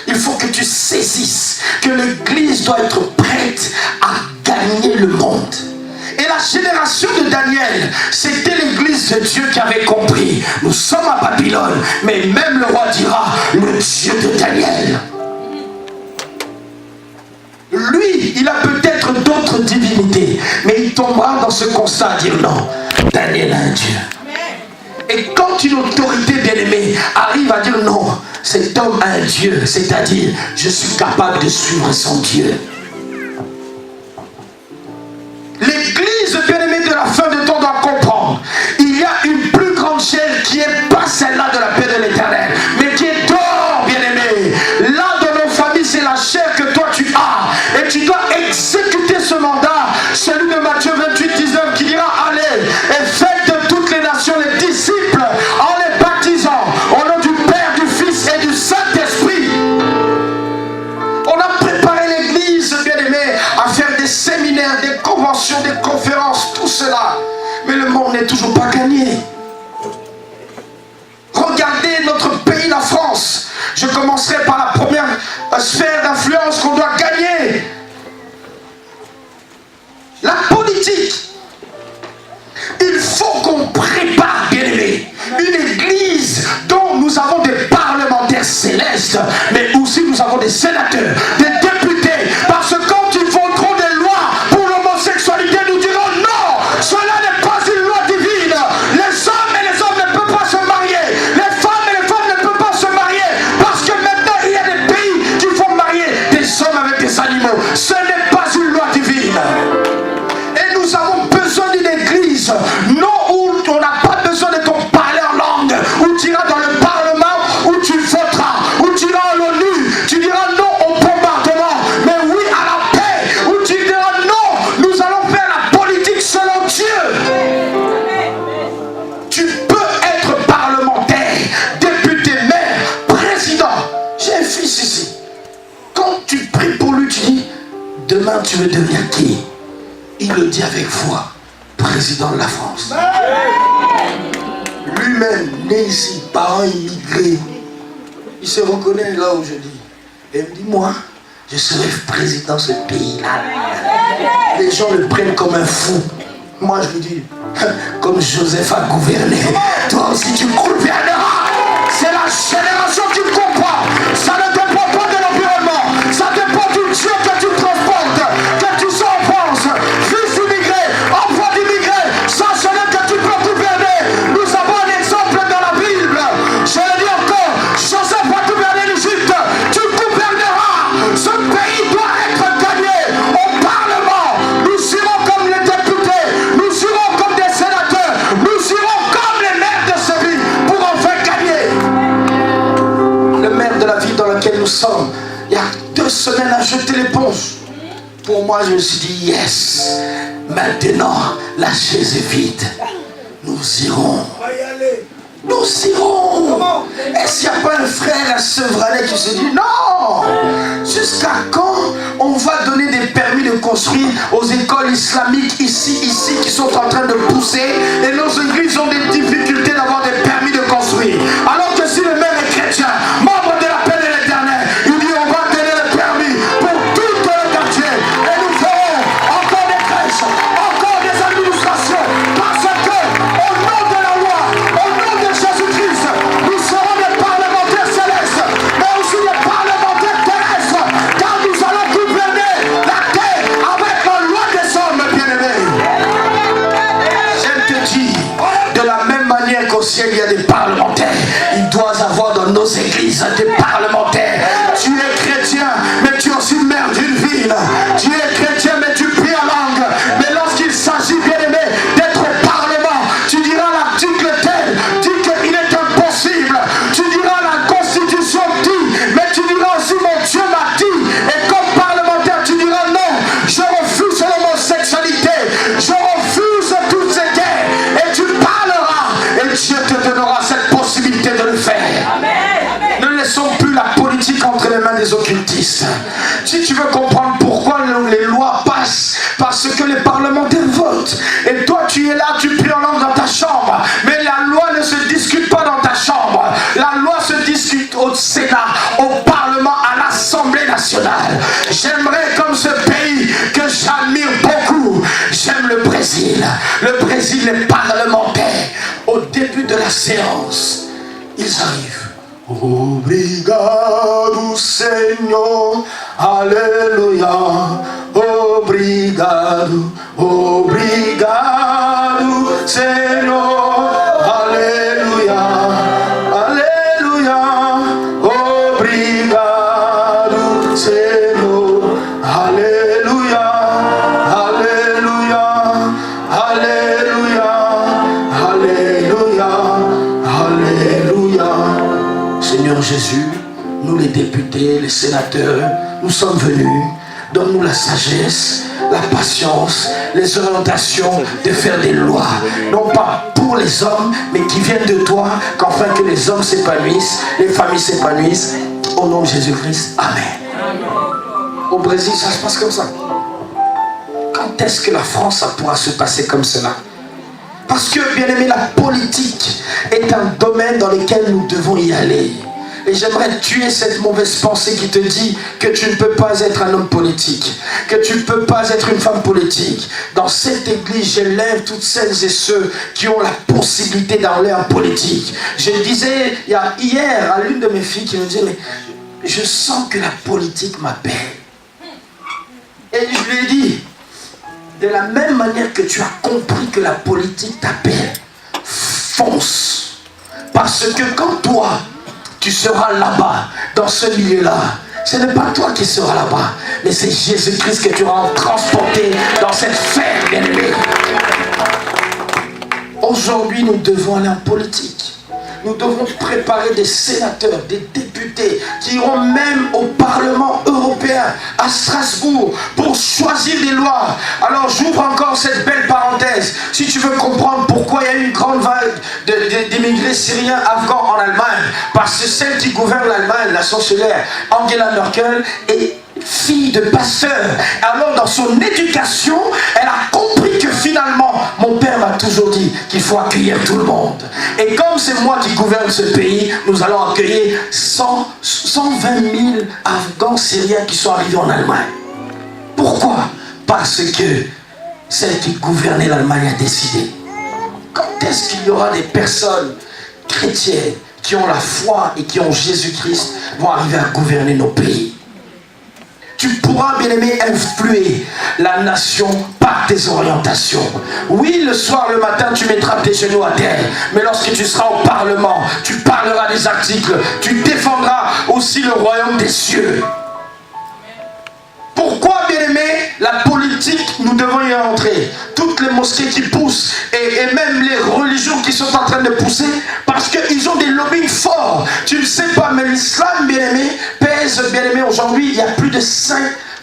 il faut que tu saisisses que l'Église doit être prête à gagner le monde. Et la génération de Daniel, c'était l'Église de Dieu qui avait compris. Nous sommes à Babylone, mais même le roi dira, le Dieu de Daniel. Lui, il a peut-être d'autres divinités, mais il tombera dans ce constat à dire non, Daniel a un Dieu. Et quand une autorité bien-aimée arrive à dire non, cet homme a un Dieu, c'est-à-dire je suis capable de suivre son Dieu. L'Église bien-aimée de la fin de temps doit comprendre. Il y a une plus grande chair qui n'est pas celle-là de la paix de l'Éternel, mais qui est dehors, bien-aimé. Là, dans nos familles, c'est la chair que toi tu as. Et tu dois exécuter ce mandat. Celui de Matthieu 28, 19 qui dira, allez, et faites de toutes les nations les disciples en les baptisant au nom du Père, du Fils et du Saint-Esprit. On a préparé l'Église, bien-aimée, à faire des séminaires, des conventions, des conférences, tout cela. Mais le monde n'est toujours pas gagné. Regardez notre pays, la France. Je commencerai par la première sphère d'influence qu'on doit gagner. La politique. Il faut qu'on prépare, bien-aimés, une église dont nous avons des parlementaires célestes, mais aussi nous avons des sénateurs, des députés, parce que quand ils voteront des lois pour l'homosexualité, nous dirons non, cela n'est pas une loi divine. Les hommes et les hommes ne peuvent pas se marier, les femmes et les femmes ne peuvent pas se marier, parce que maintenant il y a des pays qui font marier des hommes avec des animaux. Ce n'est pas une loi divine. Et nous avons besoin d'une église, non où on n'a pas besoin de ton parler en langue, où tu iras dans le parlement, où tu voteras, où tu iras à l'ONU, tu diras non au bombardement, mais oui à la paix, où tu diras non, nous allons faire la politique selon Dieu. Tu peux être parlementaire, député, maire, président. J'ai un fils ici. Quand tu pries pour lui, tu dis, demain tu veux devenir qui? Il le dit avec foi, président de la France. Lui-même, né ici, parents immigrés, il se reconnaît là où je dis. Et il me dit, moi, je serai président de ce pays-là. Les gens le prennent comme un fou. Moi, je lui dis, comme Joseph a gouverné, toi aussi tu gouverneras. C'est la génération qui me comprend. Ça ne dépend pas de l'environnement. Ça dépend du Dieu que tu transportes, que tu sois en France, fils immigré, enfant d'immigré. Ça, ce n'est que tu peux gouverner. Nous avons un exemple dans la Bible. Je le dis encore, Joseph a gouverné l'Égypte. Tu gouverneras. Ce pays doit être gagné au Parlement. Nous serons comme les députés. Nous serons comme des sénateurs. Nous serons comme les maires de ce pays pour enfin gagner. Le maire de la ville dans laquelle nous sommes, il y a 2 semaines, a jeté l'éponge. Pour moi, je me suis dit, yes, maintenant, la chaise est vide. Nous irons. Nous irons. Est-ce qu'il n'y a pas un frère à Sevranais qui se dit, non, jusqu'à quand on va donner des permis de construire aux écoles islamiques ici, qui sont en train de pousser, et nos églises ont des difficultés d'avoir des permis de construire. Alors que si le maire est chrétien, membre de la paix de l'Éternel, il dit, on va donner le permis pour tout le quartier, et nous ferons encore des crèches, encore des administrations, parce que au nom de la loi, au nom de Jésus-Christ, nous serons des parlementaires célestes, mais aussi des parlementaires terrestres, car nous allons gouverner la terre avec la loi des hommes, bien-aimés. Je te dis, de la même manière qu'au ciel il y a des parlementaires, il doit y avoir dans nos églises des parlementaires. Tu es chrétien, mais tu es aussi maire d'une ville. Tu es chrétien, mais tu pries en langue. Mais lorsqu'il s'agit, bien-aimé, d'être au Parlement, tu diras l'article tel dit qu'il est impossible. Tu diras la Constitution dit, mais tu diras aussi mon Dieu m'a dit. Et comme parlementaire, tu diras non, je refuse l'homosexualité, je refuse toutes ces guerres. Et tu parleras, et Dieu te donnera cette possibilité de le faire. Ne laissons plus la politique entre les mains des occultistes. Si tu veux comprendre pourquoi les lois passent, parce que les parlementaires votent. Et toi tu es là, tu pries en langue dans ta chambre. Mais la loi ne se discute pas dans ta chambre. La loi se discute au Sénat, au Parlement, à international. J'aimerais comme ce pays que j'admire beaucoup. J'aime le Brésil. Le Brésil, les parlementaires, au début de la séance, ils arrivent. Obrigado, Senhor, Alléluia. Obrigado, obrigado, Senhor, Alléluia. Alléluia. Obrigado, Senhor, Alléluia. Alléluia. Alléluia. Alléluia. Alléluia. Seigneur Jésus, nous les députés, les sénateurs, nous sommes venus. Donne-nous la sagesse, la patience, les orientations de faire des lois. Non pas pour les hommes, mais qui viennent de toi, qu'enfin que les hommes s'épanouissent, les familles s'épanouissent. Au nom de Jésus-Christ, Amen. Au Brésil, ça se passe comme ça. Quand est-ce que la France ça pourra se passer comme cela? Parce que, bien aimé, la politique est un domaine dans lequel nous devons y aller. Et j'aimerais tuer cette mauvaise pensée qui te dit que tu ne peux pas être un homme politique, que tu ne peux pas être une femme politique. Dans cette église, j'élève toutes celles et ceux qui ont la possibilité d'aller en politique. Je disais hier à l'une de mes filles qui me disait, mais je sens que la politique m'appelle. Et je lui ai dit, de la même manière que tu as compris que la politique t'appelle, fonce. Parce que quand toi, tu seras là-bas, dans ce milieu-là, ce n'est pas toi qui seras là-bas, mais c'est Jésus-Christ que tu auras transporté dans cette sphère, bien-aimée. Aujourd'hui, nous devons aller en politique. Nous devons préparer des sénateurs, des députés qui iront même au Parlement européen, à Strasbourg, pour choisir des lois. Alors j'ouvre encore cette belle parenthèse. Si tu veux comprendre pourquoi il y a eu une grande vague d'immigrés syriens, afghans en Allemagne, parce que celle qui gouverne l'Allemagne, la chancelière Angela Merkel, est fille de pasteur. Alors dans son éducation, elle a compris que finalement, mon père m'a toujours dit qu'il faut accueillir tout le monde. Et comme c'est moi qui gouverne ce pays, nous allons accueillir 120 000 Afghans syriens qui sont arrivés en Allemagne. Pourquoi? Parce que celle qui gouvernait l'Allemagne a décidé. Quand est-ce qu'il y aura des personnes chrétiennes qui ont la foi et qui ont Jésus-Christ vont arriver à gouverner nos pays? Tu pourras, bien-aimé, influer la nation par tes orientations. Oui, le soir, le matin, tu mettras tes genoux à terre. Mais lorsque tu seras au Parlement, tu parleras des articles. Tu défendras aussi le royaume des cieux. Pourquoi, bien-aimé, la politique, nous devons y entrer? Toutes les mosquées qui poussent, et même les religions qui sont en train de pousser, parce qu'ils ont des lobbying forts. Tu ne sais pas, mais l'islam, bien-aimé, pèse, bien-aimé, aujourd'hui, il y a plus de 5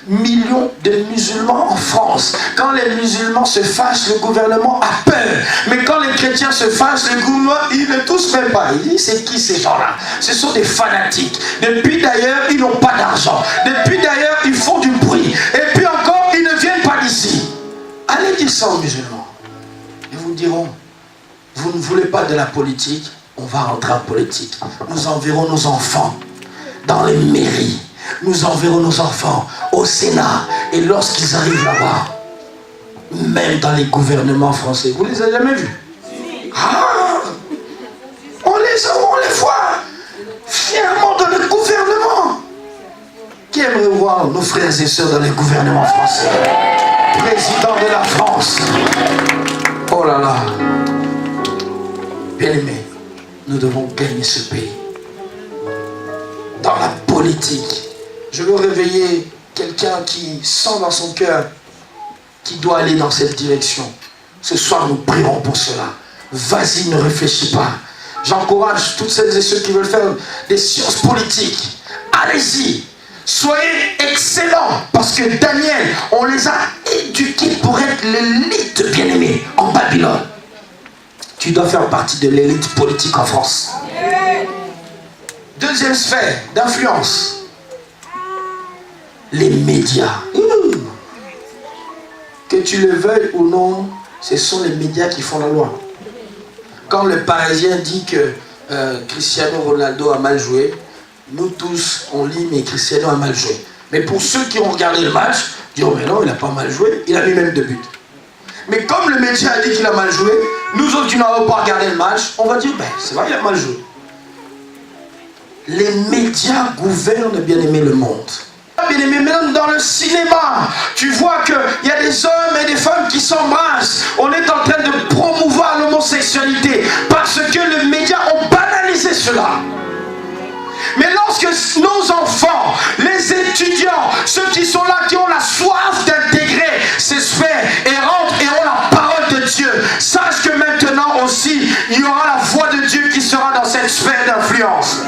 millions de musulmans en France. Quand les musulmans se fâchent, le gouvernement a peur. Mais quand les chrétiens se fâchent, le gouvernement, ils ne touchent même pas. Il dit, c'est qui ces gens-là? Ce sont des fanatiques. Depuis d'ailleurs, ils n'ont pas d'argent. Depuis d'ailleurs, ils font du bruit. Et puis encore, ils ne viennent pas d'ici. Allez dire ça aux musulmans. Ils vous diront, vous ne voulez pas de la politique, on va rentrer en politique. Nous enverrons nos enfants dans les mairies. Nous enverrons nos enfants au Sénat. Et lorsqu'ils arrivent là-bas, même dans les gouvernements français, vous les avez jamais vus? Ah, on les voit fièrement dans le gouvernement. Qui aimerait voir nos frères et sœurs dans les gouvernements français? Président de la France. Oh là là. Bien-aimés, nous devons gagner ce pays. Dans la politique, je veux réveiller quelqu'un qui sent dans son cœur qui doit aller dans cette direction. Ce soir, nous prierons pour cela. Vas-y, ne réfléchis pas. J'encourage toutes celles et ceux qui veulent faire des sciences politiques. Allez-y. Soyez excellents. Parce que Daniel, on les a éduqués pour être l'élite, bien-aimée, en Babylone. Tu dois faire partie de l'élite politique en France. Deuxième sphère d'influence. Les médias. Que tu le veuilles ou non, ce sont les médias qui font la loi. Quand le Parisien dit que Cristiano Ronaldo a mal joué, nous tous, on lit, mais Cristiano a mal joué. Mais pour ceux qui ont regardé le match, disent, oh mais non, il a pas mal joué, il a mis même 2 buts. Mais comme le média a dit qu'il a mal joué, nous autres qui n'avons pas regardé le match, on va dire, ben c'est vrai, il a mal joué. Les médias gouvernent, bien aimé, le monde. Bien aimé, même dans le cinéma, tu vois qu'il y a des hommes et des femmes qui s'embrassent. On est en train de promouvoir l'homosexualité parce que les médias ont banalisé cela. Mais lorsque nos enfants, les étudiants, ceux qui sont là, qui ont la soif d'intégrer ces sphères et rentrent et ont la parole de Dieu, sache que maintenant aussi, il y aura la voix de Dieu qui sera dans cette sphère d'influence.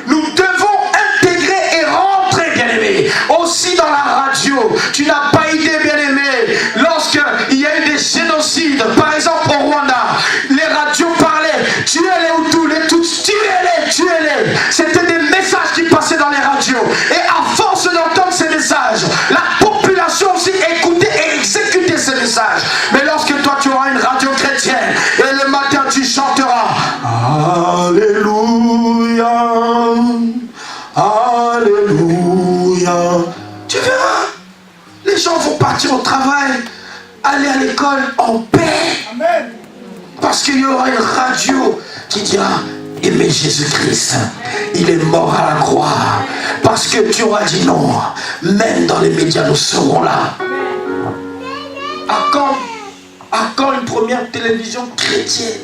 Nous devons intégrer et rentrer, bien-aimés, aussi dans la radio. Tu n'as pas idée, bien-aimé, lorsqu'il y a eu des génocides, par exemple au Rwanda, les radios parlaient, tuez-les Hutus, les Tutsis, tuez-les, tuez-les. C'était des messages qui passaient dans les radios. Et à force d'entendre ces messages, la population aussi écoutait et exécutait ces messages. Mais lorsque toi tu auras une radio chrétienne, et le matin tu chanteras, Alléluia. Alléluia. Tu verras, les gens vont partir au travail, aller à l'école en paix. Amen. Parce qu'il y aura une radio qui dira, aimez Jésus-Christ, il est mort à la croix. Parce que tu auras dit non, même dans les médias nous serons là. À quand une première télévision chrétienne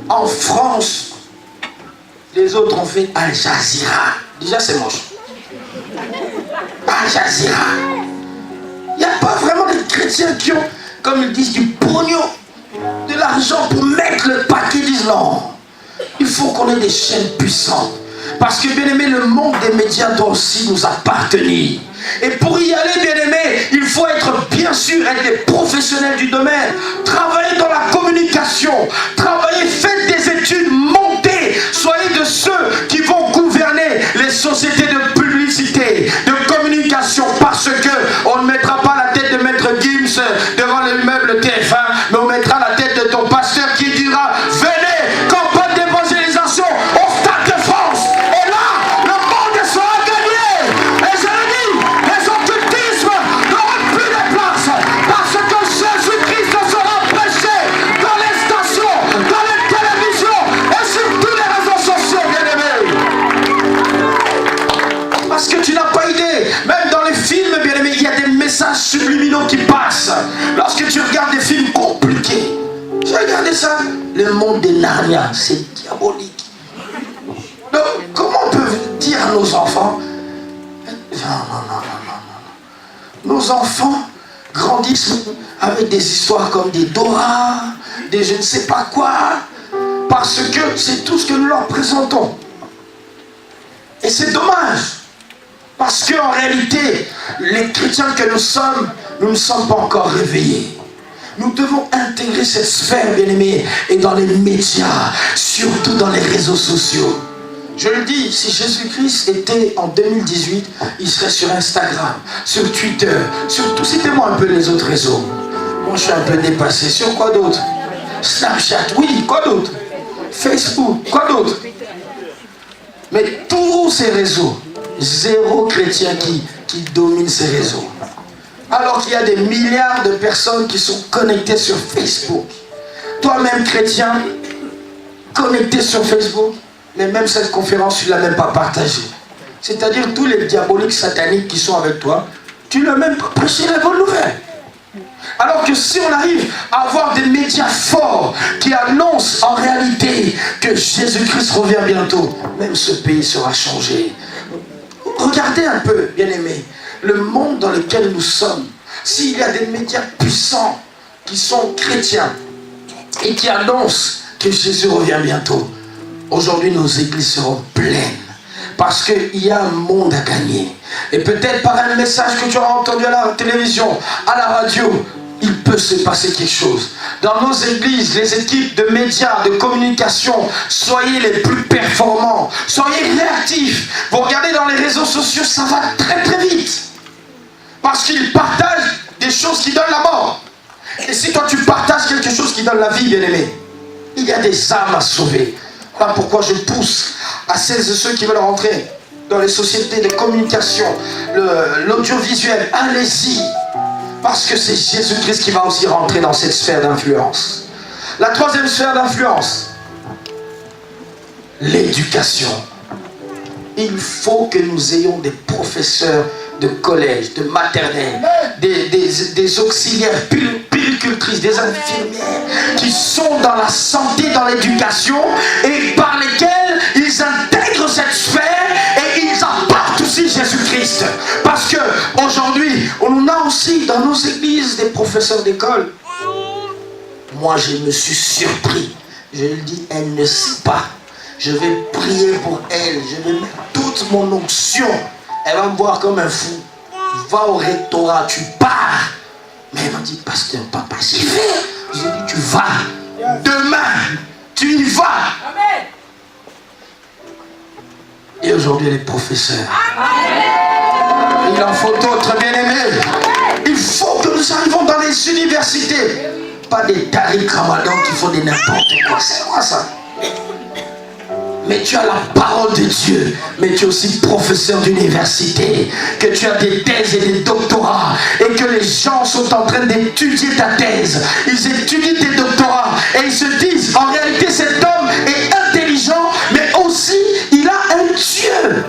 en France? Les autres ont fait Al Jazeera. Déjà c'est moche. Al Jazeera. Il n'y a pas vraiment des chrétiens qui ont, comme ils disent, du pognon, de l'argent pour mettre le paquet. Ils disent non. Il faut qu'on ait des chaînes puissantes. Parce que bien aimé, le monde des médias doit aussi nous appartenir. Et pour y aller, bien aimé, il faut être, bien sûr, être des professionnels du domaine. Travailler dans la communication. Travailler, faites des études, montez. Soyez de ceux qui vont gouverner les sociétés de publicité, de communication. Parce que on ne mettra pas la tête de Maître Gims devant l'immeuble TF1, mais on mettra la tête de ton pasteur qui dira, venez, campagne d'évangélisation au Stade de France. Et là, le monde sera gagné. Et je le dis, les occultismes n'auront plus de place. Parce que Jésus-Christ sera prêché dans les stations, dans les télévisions et sur tous les réseaux sociaux, bien-aimés. Parce que tu n'as pas idée, même dans les films, bien-aimés, il y a des messages subliminaux qui passent. Lorsque tu regardes des films compliqués, j'ai regardé ça, le monde des Narnia, c'est diabolique. Donc, comment on peut dire à nos enfants, non. Nos enfants grandissent avec des histoires comme des Dora, des je ne sais pas quoi, parce que c'est tout ce que nous leur présentons. Et c'est dommage. Parce qu'en réalité, les chrétiens que nous sommes, nous ne sommes pas encore réveillés. Nous devons intégrer cette sphère, bien-aimée, et dans les médias, surtout dans les réseaux sociaux. Je le dis, si Jésus-Christ était en 2018, il serait sur Instagram, sur Twitter, sur tout. Citez-moi un peu les autres réseaux. Moi, je suis un peu dépassé. Sur quoi d'autre? Snapchat, oui, quoi d'autre? Facebook, quoi d'autre? Mais tous ces réseaux, zéro chrétien qui domine ces réseaux. Alors qu'il y a des milliards de personnes qui sont connectées sur Facebook. Toi-même, chrétien, connecté sur Facebook, mais même cette conférence, tu ne l'as même pas partagée. C'est-à-dire tous les diaboliques sataniques qui sont avec toi, tu ne l'as même pas prêché la bonne nouvelle. Alors que si on arrive à avoir des médias forts qui annoncent en réalité que Jésus-Christ revient bientôt, même ce pays sera changé. Regardez un peu, bien-aimés, le monde dans lequel nous sommes. S'il y a des médias puissants qui sont chrétiens et qui annoncent que Jésus revient bientôt, aujourd'hui nos églises seront pleines. Parce qu'il y a un monde à gagner. Et peut-être par un message que tu auras entendu à la télévision, à la radio, il peut se passer quelque chose. Dans nos églises, les équipes de médias, de communication, soyez les plus performants. Soyez réactifs. Vous regardez dans les réseaux sociaux, ça va très très vite. Parce qu'ils partagent des choses qui donnent la mort. Et si toi tu partages quelque chose qui donne la vie, bien-aimé, il y a des âmes à sauver. Voilà pourquoi je pousse à celles et ceux qui veulent rentrer dans les sociétés de communication, l'audiovisuel, allez-y. Parce que c'est Jésus-Christ qui va aussi rentrer dans cette sphère d'influence. La troisième sphère d'influence, l'éducation. Il faut que nous ayons des professeurs de collège, de maternelle, des auxiliaires puéricultrices, des infirmières qui sont dans la santé, dans l'éducation et par lesquels ils intègrent cette sphère et ils apportent aussi Jésus-Christ. Parce que aujourd'hui, on a aussi dans nos églises des professeurs d'école. Moi, je me suis surpris. Je lui dis, elle ne sait pas. Je vais prier pour elle. Je vais mettre toute mon onction. Elle va me voir comme un fou. Va au rectorat, tu pars. Mais elle m'a dit, pasteur, papa, j'y vais. J'ai dit, tu vas. Demain, tu y vas. Amen. Et aujourd'hui, elle est professeure. Amen. Il en faut d'autres, bien-aimés. Il faut que nous arrivons dans les universités. Pas des Tariq Ramadan qui font des n'importe quoi. C'est quoi ça? Mais tu as la parole de Dieu, mais tu es aussi professeur d'université, que tu as des thèses et des doctorats, et que les gens sont en train d'étudier ta thèse. Ils étudient tes doctorats, et ils se disent, en réalité cet homme est intelligent, mais aussi il a un Dieu.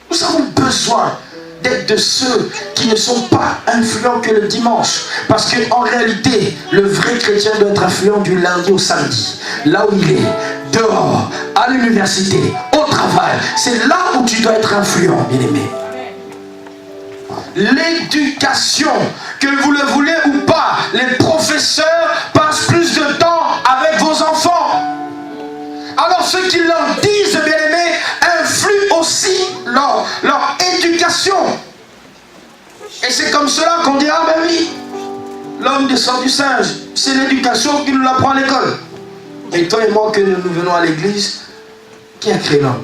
Nous avons besoin d'être de ceux qui ne sont pas influents que le dimanche. Parce qu'en réalité, le vrai chrétien doit être influent du lundi au samedi. Là où il est, dehors, à l'université, au travail. C'est là où tu dois être influent, bien-aimé. L'éducation, que vous le voulez ou pas, les professeurs passent plus de temps avec vos enfants. Alors ceux qui leur disent, bien-aimés, influent aussi leur éducation. Et c'est comme cela qu'on dira, ben oui, l'homme descend du singe. C'est l'éducation qui nous l'apprend à l'école. Et toi et moi, que nous venons à l'église, qui a créé l'homme?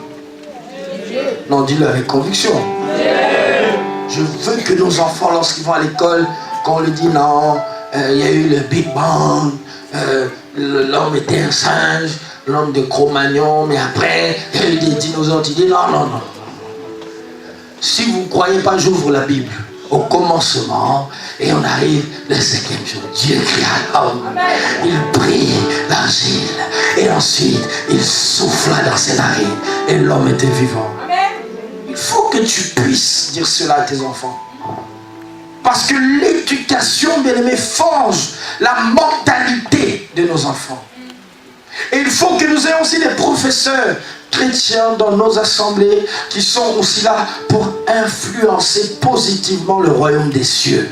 Non, dis-le avec conviction. Je veux que nos enfants, lorsqu'ils vont à l'école, qu'on leur dit non, il y a eu le Big Bang, l'homme était un singe, l'homme de Cro-Magnon, mais après, il y a eu des dinosaures. Tu dis non, non, non. Si vous ne croyez pas, j'ouvre la Bible. Au commencement, et on arrive le 5e jour. Dieu créa l'homme. Il prit l'argile, et ensuite, il souffla dans ses narines, et l'homme était vivant. Il faut que tu puisses dire cela à tes enfants. Parce que l'éducation, bien-aimé, forge la mentalité de nos enfants. Et il faut que nous ayons aussi des professeurs chrétiens dans nos assemblées qui sont aussi là pour influencer positivement le royaume des cieux.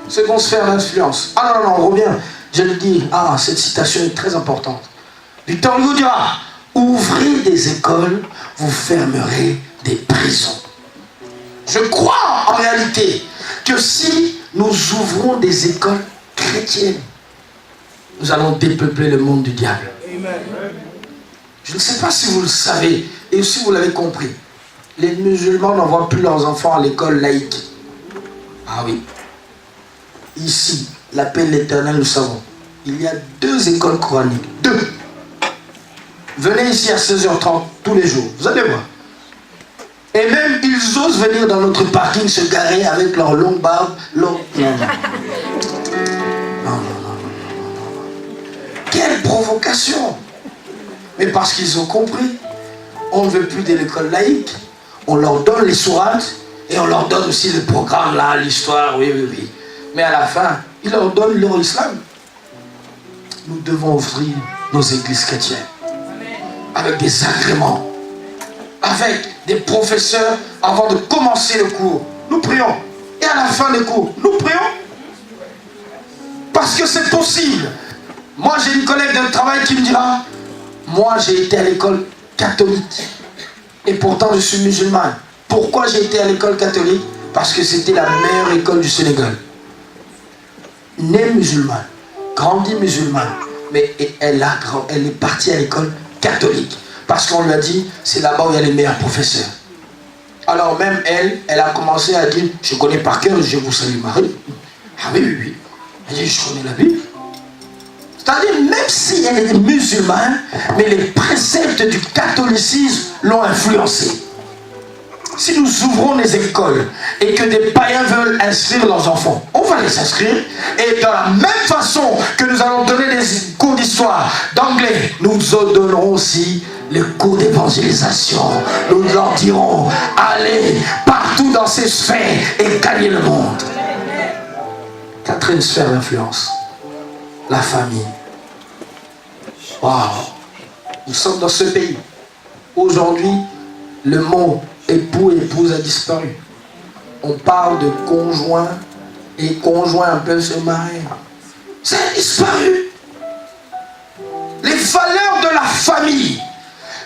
Seconde sphère d'influence. Ah non, non, on revient. Je le dis, cette citation est très importante. Victor Hugo dira, ouvrez des écoles, vous fermerez des prisons. Je crois en réalité que si nous ouvrons des écoles chrétiennes, nous allons dépeupler le monde du diable. Amen. Je ne sais pas si vous le savez et si vous l'avez compris. Les musulmans n'envoient plus leurs enfants à l'école laïque. Ah oui. Ici, l'appel de l'Éternel, nous savons. Il y a 2 écoles coraniques. 2. Venez ici à 16h30 tous les jours. Vous allez voir. Et même, ils osent venir dans notre parking se garer avec leur longue barbe. Non. Quelle provocation! Mais parce qu'ils ont compris, on ne veut plus de l'école laïque. On leur donne les sourates et on leur donne aussi le programme là, l'histoire, oui. Mais à la fin, ils leur donnent leur islam. Nous devons ouvrir nos églises chrétiennes avec des agréments, avec des professeurs avant de commencer le cours. Nous prions. Et à la fin des cours, nous prions. Parce que c'est possible. Moi, j'ai une collègue de travail qui me dira, moi, j'ai été à l'école catholique. Et pourtant, je suis musulmane. Pourquoi j'ai été à l'école catholique? Parce que c'était la meilleure école du Sénégal. Née musulmane, grandie musulmane. Mais elle est partie à l'école catholique. Parce qu'on lui a dit, c'est là-bas où il y a les meilleurs professeurs. Alors même elle a commencé à dire, je connais par cœur, je vous salue Marie. Ah oui. Elle dit, je connais la Bible. C'est-à-dire, même si elle est musulmane, mais les préceptes du catholicisme l'ont influencé. Si nous ouvrons les écoles et que des païens veulent inscrire leurs enfants, on va les inscrire. Et de la même façon que nous allons donner des cours d'histoire, d'anglais, nous donnerons aussi les cours d'évangélisation. Nous leur dirons, allez partout dans ces sphères et gagnez le monde. Quatrième sphère d'influence, la famille. Waouh! Nous sommes dans ce pays. Aujourd'hui, le mot époux et épouse a disparu. On parle de conjoint et conjoint peuvent se marier. Ça a disparu. Les valeurs de la famille.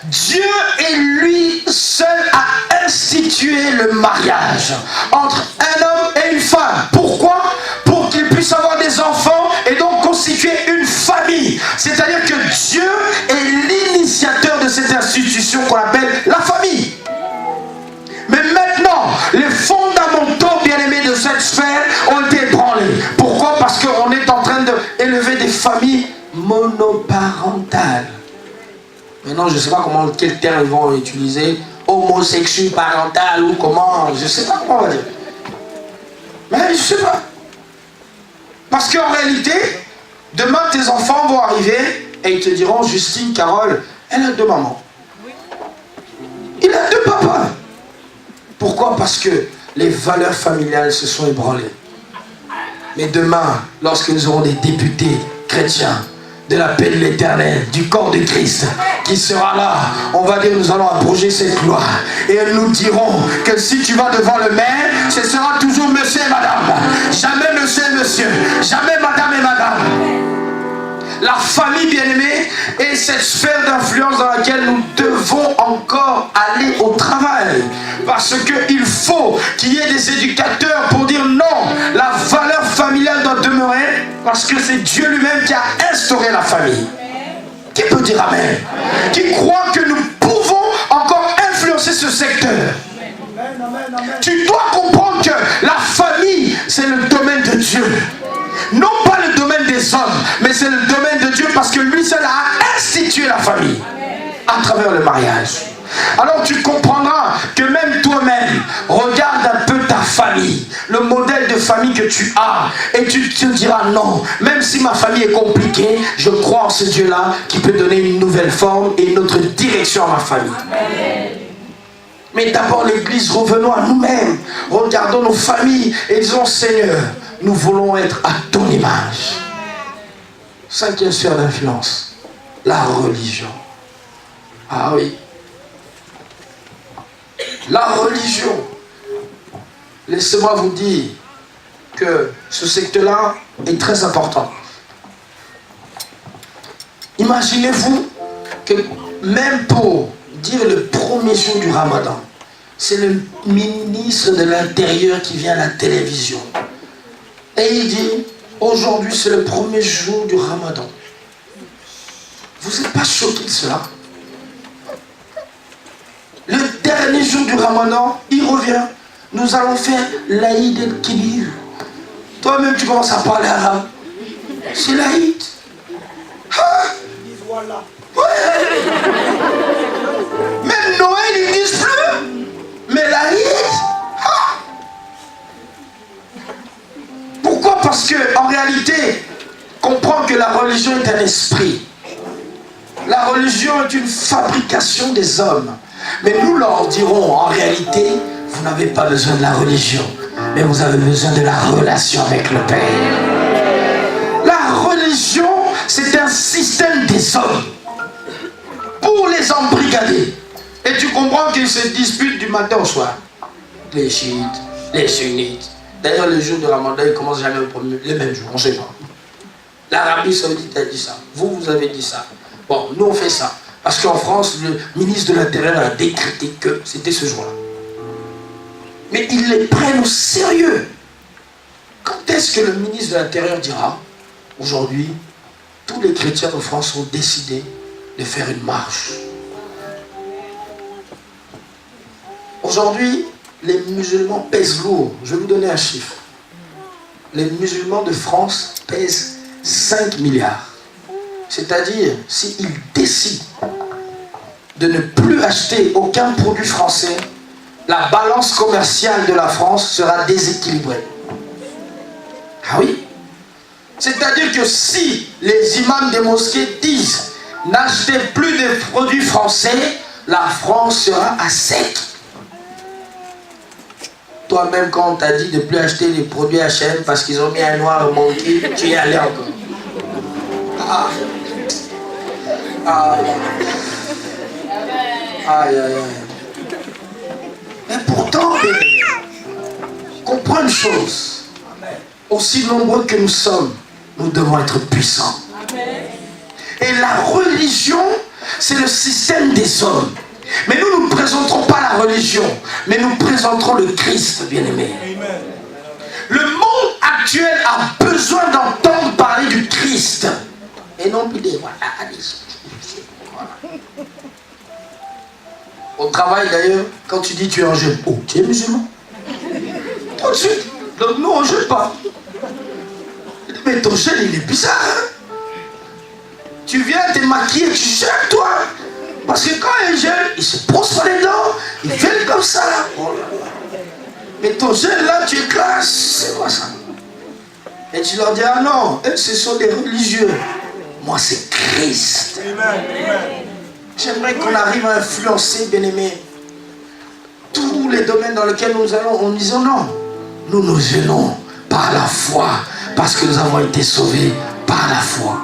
Dieu est lui seul a institué le mariage entre un homme et une femme. Pourquoi? Pour qu'ils puissent avoir des enfants et donc constituer une famille. C'est-à-dire que Dieu est l'initiateur de cette institution qu'on appelle la famille. Mais maintenant, les fondamentaux bien-aimés de cette sphère ont été ébranlés. Pourquoi? Parce qu'on est en train d'élever des familles monoparentales. Maintenant, je ne sais pas quel terme ils vont utiliser, homosexuel parental ou comment, je ne sais pas comment on va dire. Mais je ne sais pas. Parce qu'en réalité, demain tes enfants vont arriver et ils te diront, Justine, Carole, elle a 2 mamans. Il a 2 papas. Pourquoi? Parce que les valeurs familiales se sont ébranlées. Mais demain, lorsque nous aurons des députés chrétiens, de la paix de l'Éternel, du corps de Christ, qui sera là, on va dire, nous allons abroger cette loi. Et nous dirons que si tu vas devant le maire, ce sera toujours monsieur et madame. Jamais monsieur et monsieur. Jamais madame et madame. La famille bien-aimée est cette sphère d'influence dans laquelle nous devons encore aller au travail. Parce qu'il faut qu'il y ait des éducateurs pour dire non, la valeur familiale doit demeurer parce que c'est Dieu lui-même qui a instauré la famille. Qui peut dire amen? Qui croit que nous pouvons encore influencer ce secteur? Tu dois comprendre que la famille, c'est le domaine de Dieu. Non pas le domaine des hommes, mais c'est le domaine de Dieu parce que lui seul a institué la famille à travers le mariage. Alors tu comprendras que même toi-même, regarde un peu ta famille, le modèle de famille que tu as, et tu te diras non, même si ma famille est compliquée, je crois en ce Dieu-là qui peut donner une nouvelle forme et une autre direction à ma famille. Amen. Mais d'abord l'Église, revenons à nous-mêmes, regardons nos familles et disons Seigneur, nous voulons être à ton image. 5e sphère d'influence, la religion. Ah oui. La religion. Laissez-moi vous dire que ce secteur-là est très important. Imaginez-vous que même pour dire le premier jour du Ramadan, c'est le ministre de l'Intérieur qui vient à la télévision. Et il dit, aujourd'hui c'est le premier jour du Ramadan. Vous n'êtes pas choqué de cela? Le dernier jour du Ramadan, il revient. Nous allons faire l'Aïd el-Kibir. Toi-même, tu commences à parler arabe. C'est l'Aïd. Ah. Ouais. Même Noël, ils disent plus. Mais l'Aïd. Ah. Pourquoi? Parce que en réalité, comprends que la religion est un esprit. La religion est une fabrication des hommes. Mais nous leur dirons, en réalité, vous n'avez pas besoin de la religion, mais vous avez besoin de la relation avec le Père. La religion, c'est un système des hommes pour les embrigader. Et tu comprends qu'ils se disputent du matin au soir. Les chiites, les sunnites. D'ailleurs, le jour de Ramadan, ils commencent jamais le même jour, on ne sait pas. L'Arabie Saoudite a dit ça. Vous avez dit ça. Bon, nous on fait ça. Parce qu'en France, le ministre de l'Intérieur a décrété que c'était ce jour-là. Mais ils les prennent au sérieux. Quand est-ce que le ministre de l'Intérieur dira, aujourd'hui, tous les chrétiens de France ont décidé de faire une marche? Aujourd'hui, les musulmans pèsent lourd. Je vais vous donner un chiffre. Les musulmans de France pèsent 5 milliards. C'est-à-dire, s'il décide de ne plus acheter aucun produit français, la balance commerciale de la France sera déséquilibrée. Ah oui? C'est-à-dire que si les imams des mosquées disent n'achetez plus de produits français, la France sera à sec. Toi-même, quand on t'a dit de ne plus acheter les produits H&M parce qu'ils ont mis un noir manqué, tu y es allé encore. Ah. Ah. Aïe, aïe, aïe. Mais pourtant, comprends une chose. Aussi nombreux que nous sommes, nous devons être puissants. Et la religion, c'est le système des hommes. Mais nous ne présenterons pas la religion, mais nous présenterons le Christ, bien-aimé. Le monde actuel a besoin d'entendre parler du Christ. Et non plus des... Voilà. Au travail d'ailleurs, quand tu dis tu es un jeune, oh, tu es musulman. Tout de suite. Donc nous on ne jeûne pas. Mais ton jeûne il est bizarre. Hein? Tu viens te maquiller, tu jeûnes toi. Parce que quand il jeûne, il se brosse pas les dents, il fait comme ça. Oh là là. Mais ton jeûne là, tu es classe, c'est quoi ça? Et tu leur dis, ah non, eux ce sont des religieux. Moi c'est Christ. J'aimerais qu'on arrive à influencer, bien-aimés, tous les domaines dans lesquels nous allons, en disant non. Nous nous venons par la foi, parce que nous avons été sauvés par la foi.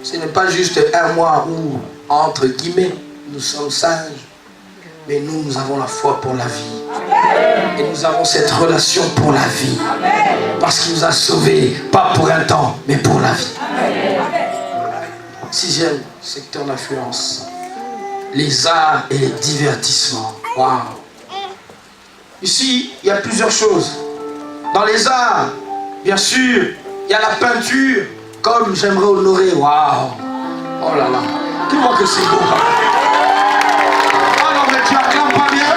Ce n'est pas juste un mois où, entre guillemets, nous sommes sages, mais nous avons la foi pour la vie. Et nous avons cette relation pour la vie. Parce qu'il nous a sauvés, pas pour un temps, mais pour la vie. Sixième secteur d'influence, les arts et les divertissements. Waouh! Ici, il y a plusieurs choses. Dans les arts, bien sûr, il y a la peinture, comme j'aimerais honorer. Waouh! Oh là là! Tu vois que c'est beau. Oh non, mais tu acclames pas bien.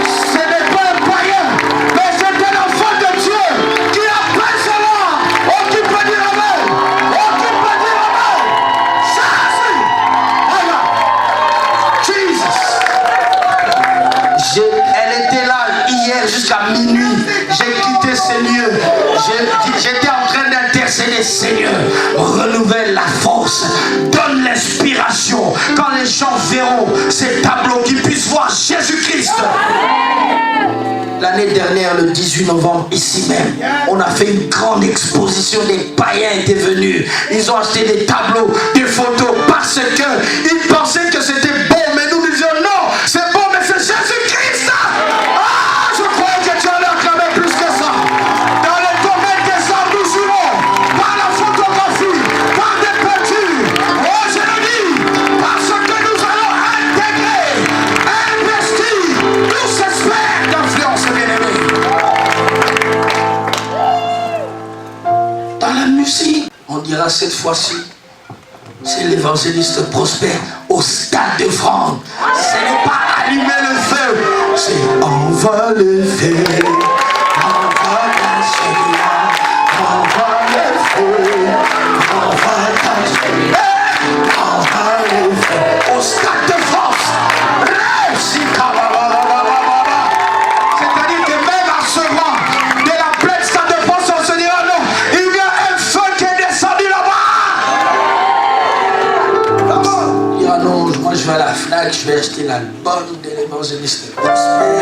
Ce n'est pas un païen, mais c'est un enfant de Dieu qui appelle cela. Oh, tu peux dire amen. Oh, tu peux dire amen. Ça, c'est. Regarde. Jesus. Elle était là hier jusqu'à minuit. J'ai quitté ces lieux. J'étais en train d'intercéder. Seigneur, renouvelle la force, donne l'inspiration. Quand les gens verront ces tableaux, qu'ils puissent voir Jésus-Christ. L'année dernière, le 18 novembre, ici même, on a fait une grande exposition. Des païens étaient venus. Ils ont acheté des tableaux, des photos, parce qu'ils pensaient que c'était bon. Mais nous disions non, c'est bon, mais c'est Jésus-Christ. Ah, je croyais que tu allais acclamer plus que ça. Dans le domaine des arts, nous jouons par la photographie, par des peintures. Oh, je le dis, parce que nous allons intégrer, investir, nous espère d'influence, bien-aimés. Dans la musique, on dira cette fois-ci, c'est l'évangéliste Prosper au Stade de France. Ce n'est pas allumer le feu, c'est envoie le feu, envoie ta chaleur, envoie le feu, envoie ta chaleur, envoie le feu au Stade de France. C'est-à-dire que même à ce moment de la pleine Stade de France, on se dira non, il y a un feu qui est descendu là-bas. Il dit ah non, moi je vais à la FNAC, je vais acheter l'album de l'évangéliste Prosper.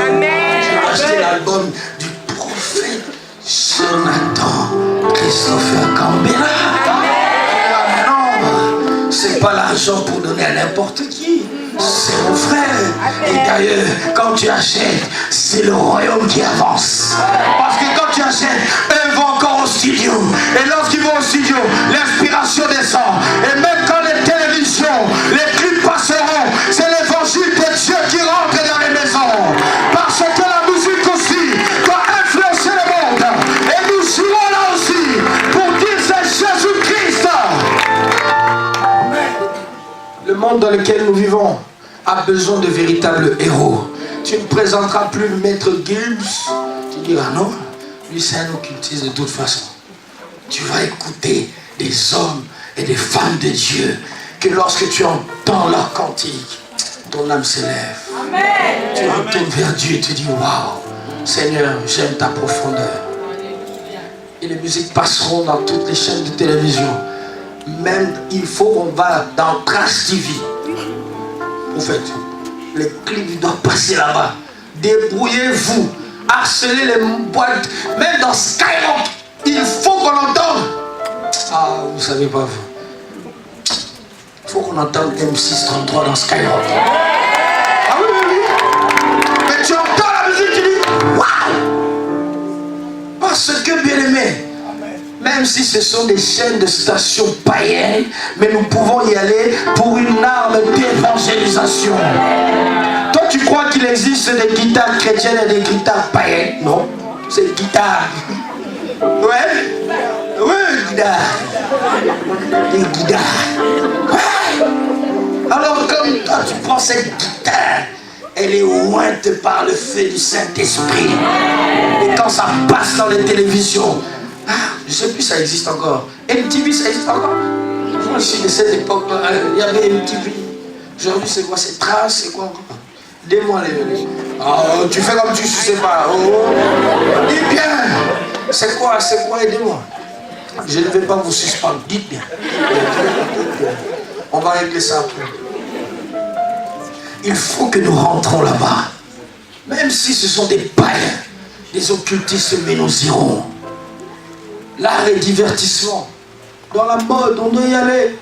Je vais acheter l'album du prophète Jonathan Christopher Cambella. Non, c'est pas l'argent pour donner à n'importe qui. C'est mon frère. Et d'ailleurs, quand tu achètes, c'est le royaume qui avance. Parce que quand tu achètes, eux vont encore au studio. Et lorsqu'ils vont au studio, l'inspiration descend. Et même quand les télévisions, les clips passeront, c'est l'évangile de Dieu qui rentre dans les maisons. Parce que la musique aussi doit influencer le monde. Et nous serons là aussi pour dire c'est Jésus-Christ. Le monde dans lequel nous vivons a besoin de véritables héros. Tu ne présenteras plus le maître Gibbs. Tu diras non, lui c'est un occultiste de toute façon. Tu vas écouter des hommes et des femmes de Dieu, que lorsque tu entends leur cantique, ton âme s'élève. Tu retournes vers Dieu et tu dis, waouh, Seigneur, j'aime ta profondeur. Et les musiques passeront dans toutes les chaînes de télévision. Même, il faut qu'on va dans Trace TV. Au fait, les clips doivent passer là-bas. Débrouillez-vous. Harcelez les boîtes. Même dans Skyrock, il faut qu'on entende. Ah, vous savez pas vous. Il faut qu'on entende M633 dans Skyrock. Ah oui, oui, oui. Mais tu entends la musique, tu dis, waouh! Parce que, bien aimé, même si ce sont des chaînes de stations païennes, mais nous pouvons y aller pour une arme d'évangélisation. Toi, tu crois qu'il existe des guitares chrétiennes et des guitares païennes? Non, c'est guitare. Ouais? Oui, guitare. Des guitares. Ouais. Alors, comme toi, tu prends cette guitare, elle est ointe par le feu du Saint-Esprit. Et quand ça passe dans les télévisions, je ne sais plus si ça existe encore. MTV, ça existe encore? Moi, je suis de cette époque-là. Il y avait MTV. Aujourd'hui, c'est quoi? C'est Trace, c'est quoi encore? Dis-moi les... Oh, tu fais comme tu ne sais pas. Oh. Dis bien. C'est quoi? Aidez-moi. Je ne vais pas vous suspendre. Dites bien. On va régler ça après. Il faut que nous rentrons là-bas. Même si ce sont des païens, des occultistes, mais nous irons. L'art et divertissement. Dans la mode, on doit y aller.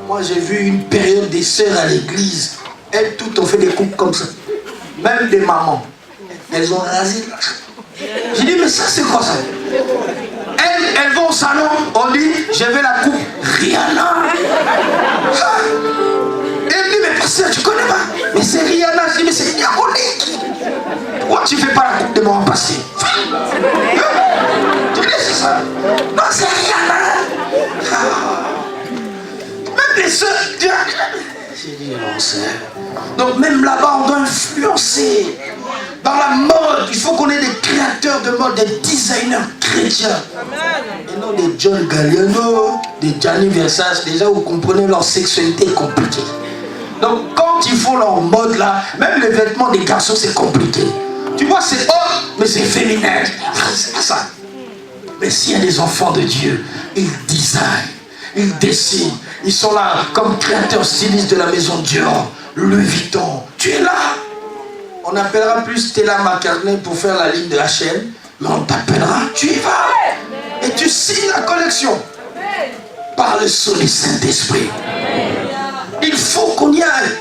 Moi, j'ai vu une période des sœurs à l'église. Elles toutes ont fait des coupes comme ça. Même des mamans. Elles ont rasé. J'ai dit, mais ça, c'est quoi ça? Elles vont au salon, on dit, je vais la coupe Rihanna. Et elle dit, mais pasteur, tu connais pas? Mais c'est Rihanna. Je dis, mais c'est diabolique. Pourquoi tu fais pas la coupe de mon passé? Tu sais ça? Non, c'est Rihanna. Même les sœurs. J'ai dit, non, c'est... Donc même là-bas, on doit influencer. Dans la mode, il faut qu'on ait des créateurs de mode, des designers chrétiens. Et non des John Galliano, des Gianni Versace. Déjà, vous comprenez, leur sexualité est compliquée. Donc quand ils font leur mode là, même les vêtements des garçons, c'est compliqué. Tu vois, c'est homme, mais c'est féminin. C'est pas ça. Mais s'il y a des enfants de Dieu, ils designent, ils dessinent. Ils sont là comme créateurs stylistes de la maison Dior, Louis Vuitton. Tu es là. On n'appellera plus Stella McCartney pour faire la ligne de H&M, mais on t'appellera, tu y vas. Et tu signes la collection. Par le sceau du Saint-Esprit. Il faut qu'on y aille.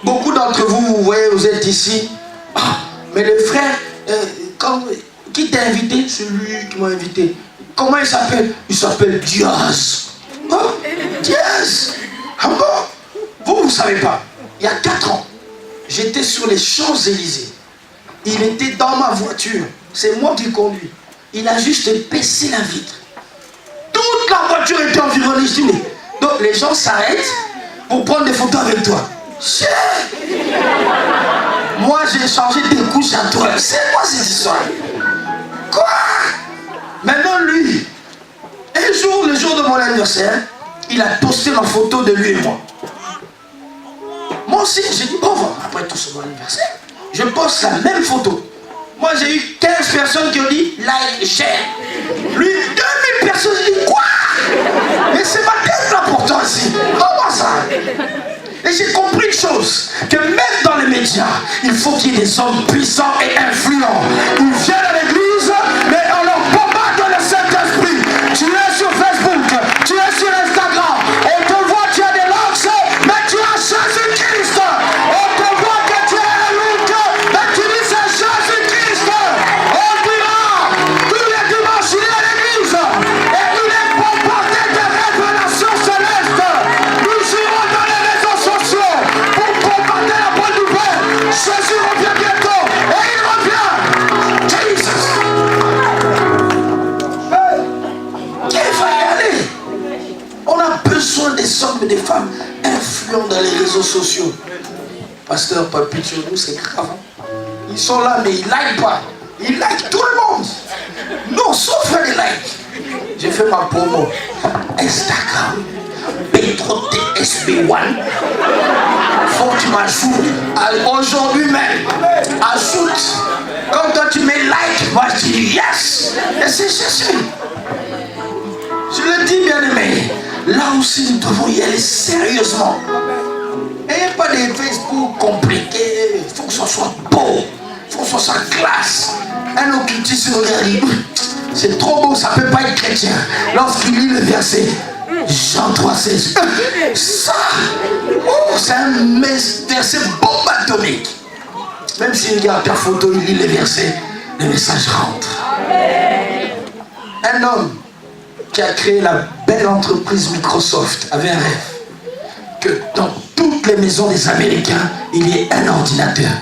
Beaucoup d'entre vous, vous voyez, vous êtes ici. Ah, mais le frère, qui t'a invité? Celui qui m'a invité. Comment il s'appelle? Il s'appelle Diaz. Oh, Diaz. Ah bon? Vous ne savez pas. Il y a 4 ans, j'étais sur les Champs-Élysées. Il était dans ma voiture. C'est moi qui conduis. Il a juste baissé la vitre. Toute la voiture était environnée. Je dis, mais... Donc les gens s'arrêtent pour prendre des photos avec toi. Moi, j'ai changé des couches à toi. C'est quoi cette histoire? Quoi? Maintenant, lui, un jour, le jour de mon anniversaire, il a posté ma photo de lui et moi. Moi aussi, j'ai dit, bon, après tout ce mon anniversaire, je poste la même photo. Moi, j'ai eu 15 personnes qui ont dit, like, share. Lui, 2000 personnes, j'ai dit, quoi? Mais c'est ma tête là pourtant ici. Comment ça? Et j'ai compris une chose, que même dans les médias, il faut qu'il y ait des hommes puissants et influents. Ils viennent à l'église, mais on leur bombarde le Saint-Esprit. Tu es sur Facebook, tu es sur Instagram, on te voit, tu as des langues, mais tu as Jésus-Christ. On te voit que tu as un look, mais tu dis c'est Jésus-Christ. On dira, tous les dimanches, il est à l'église, et il est bombardé de révélations célestes. Nous irons dans les réseaux sociaux pour bombarder la bonne nouvelle. Jésus revient bientôt, et il revient. Jesus. Qui va y aller? On a besoin des hommes et des femmes influents dans les réseaux sociaux. Pasteur, pas pitié, nous c'est grave. Ils sont là, mais ils like pas. Ils like tout le monde. Non, sauf les likes. J'ai fait ma promo. Instagram. Petro TSB1. Faut que tu m'ajoutes. Aujourd'hui même. Ajoute. Quand toi tu mets like, moi je dis yes. Et c'est cherché. Je le dis bien aimé. Là aussi nous devons y aller sérieusement. Et pas des Facebook compliqués. Il faut que ça soit beau. Il faut que ça soit classe. Un occultiste regarde. C'est trop beau, ça ne peut pas être chrétien. Lorsqu'il lit le verset, Jean 3,16. Ça, c'est un verset bombe atomique. Même s'il regarde ta photo, il lit les versets, le message rentre. Un homme qui a créé la belle entreprise Microsoft avait un rêve que dans toutes les maisons des Américains, il y ait un ordinateur.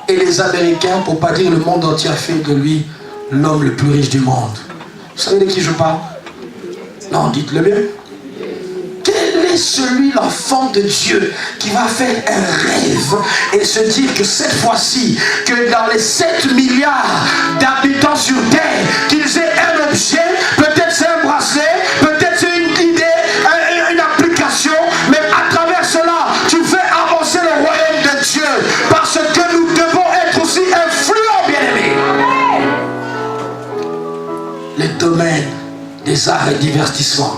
Et les Américains, pour ne pas dire le monde entier, a fait de lui l'homme le plus riche du monde. Vous savez de qui je parle? Non, dites-le bien. Quel est celui, l'enfant de Dieu, qui va faire un rêve et se dire que cette fois-ci, que dans les 7 milliards d'habitants sur Terre, qu'ils aient un objet, peut-être c'est un bracelet, peut-être c'est une idée, une application, mais à travers cela, tu fais avancer le royaume de Dieu, parce que nous devons être aussi influents, bien-aimés. Les domaines des arts et divertissements,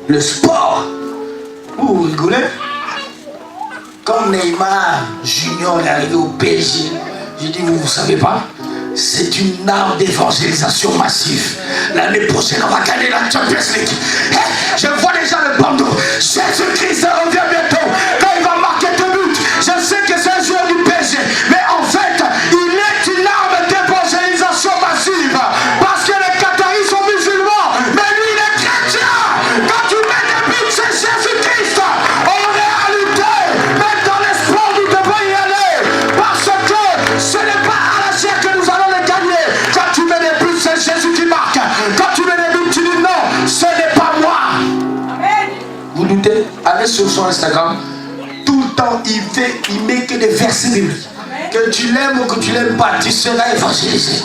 le sport. Vous rigolez? Quand Neymar Junior est arrivé au PSG, j'ai dit, vous ne savez pas, c'est une arme d'évangélisation massive. L'année prochaine, on va gagner la Champions League. Hey, je vois déjà le bandeau. Jésus-Christ revient bientôt. Quand il va marquer 2 buts, je sais que c'est un joueur du PSG. Mais en fait, il est une arme d'évangélisation massive. Parce que les Qataris sont musulmans. Mais lui, il est chrétien. Quand tu mets des buts, c'est Jésus-Christ. En réalité, même dans l'espoir, nous devons y aller. Parce que ce n'est pas à la chair que nous allons les gagner. Quand tu mets des buts, c'est Jésus qui marque. Quand tu mets des buts, tu dis non, ce n'est pas moi. Amen. Vous doutez? Allez sur son Instagram. Tout le temps, il met que des versets bibliques. Amen. Que tu l'aimes ou que tu l'aimes pas, tu seras évangélisé.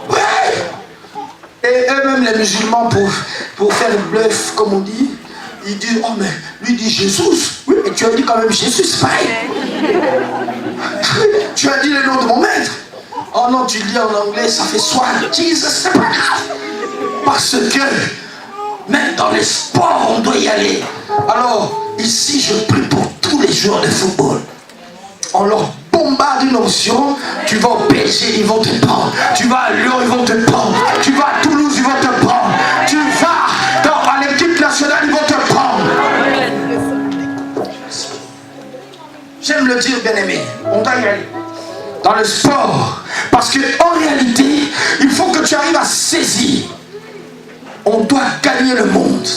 Ouais. Et eux-mêmes, les musulmans, pour faire le bluff, comme on dit, ils disent, oh mais lui dit Jésus. Oui, mais tu as dit quand même Jésus, c'est pareil. Tu as dit le nom de mon maître. Oh non, tu dis en anglais, ça fait soin. Jesus, c'est pas grave. Parce que même dans les sports, on doit y aller. Alors, ici, je prie pour tous les joueurs de football. On leur bombarde une option. Tu vas au PSG, ils vont te prendre. Tu vas à Lyon, ils vont te prendre. Tu vas à Toulouse, ils vont te prendre. Tu vas à l'équipe nationale, ils vont te prendre. J'aime le dire, bien-aimé. On doit y aller. Dans le sport. Parce qu'en réalité, il faut que tu arrives à saisir. On doit gagner le monde.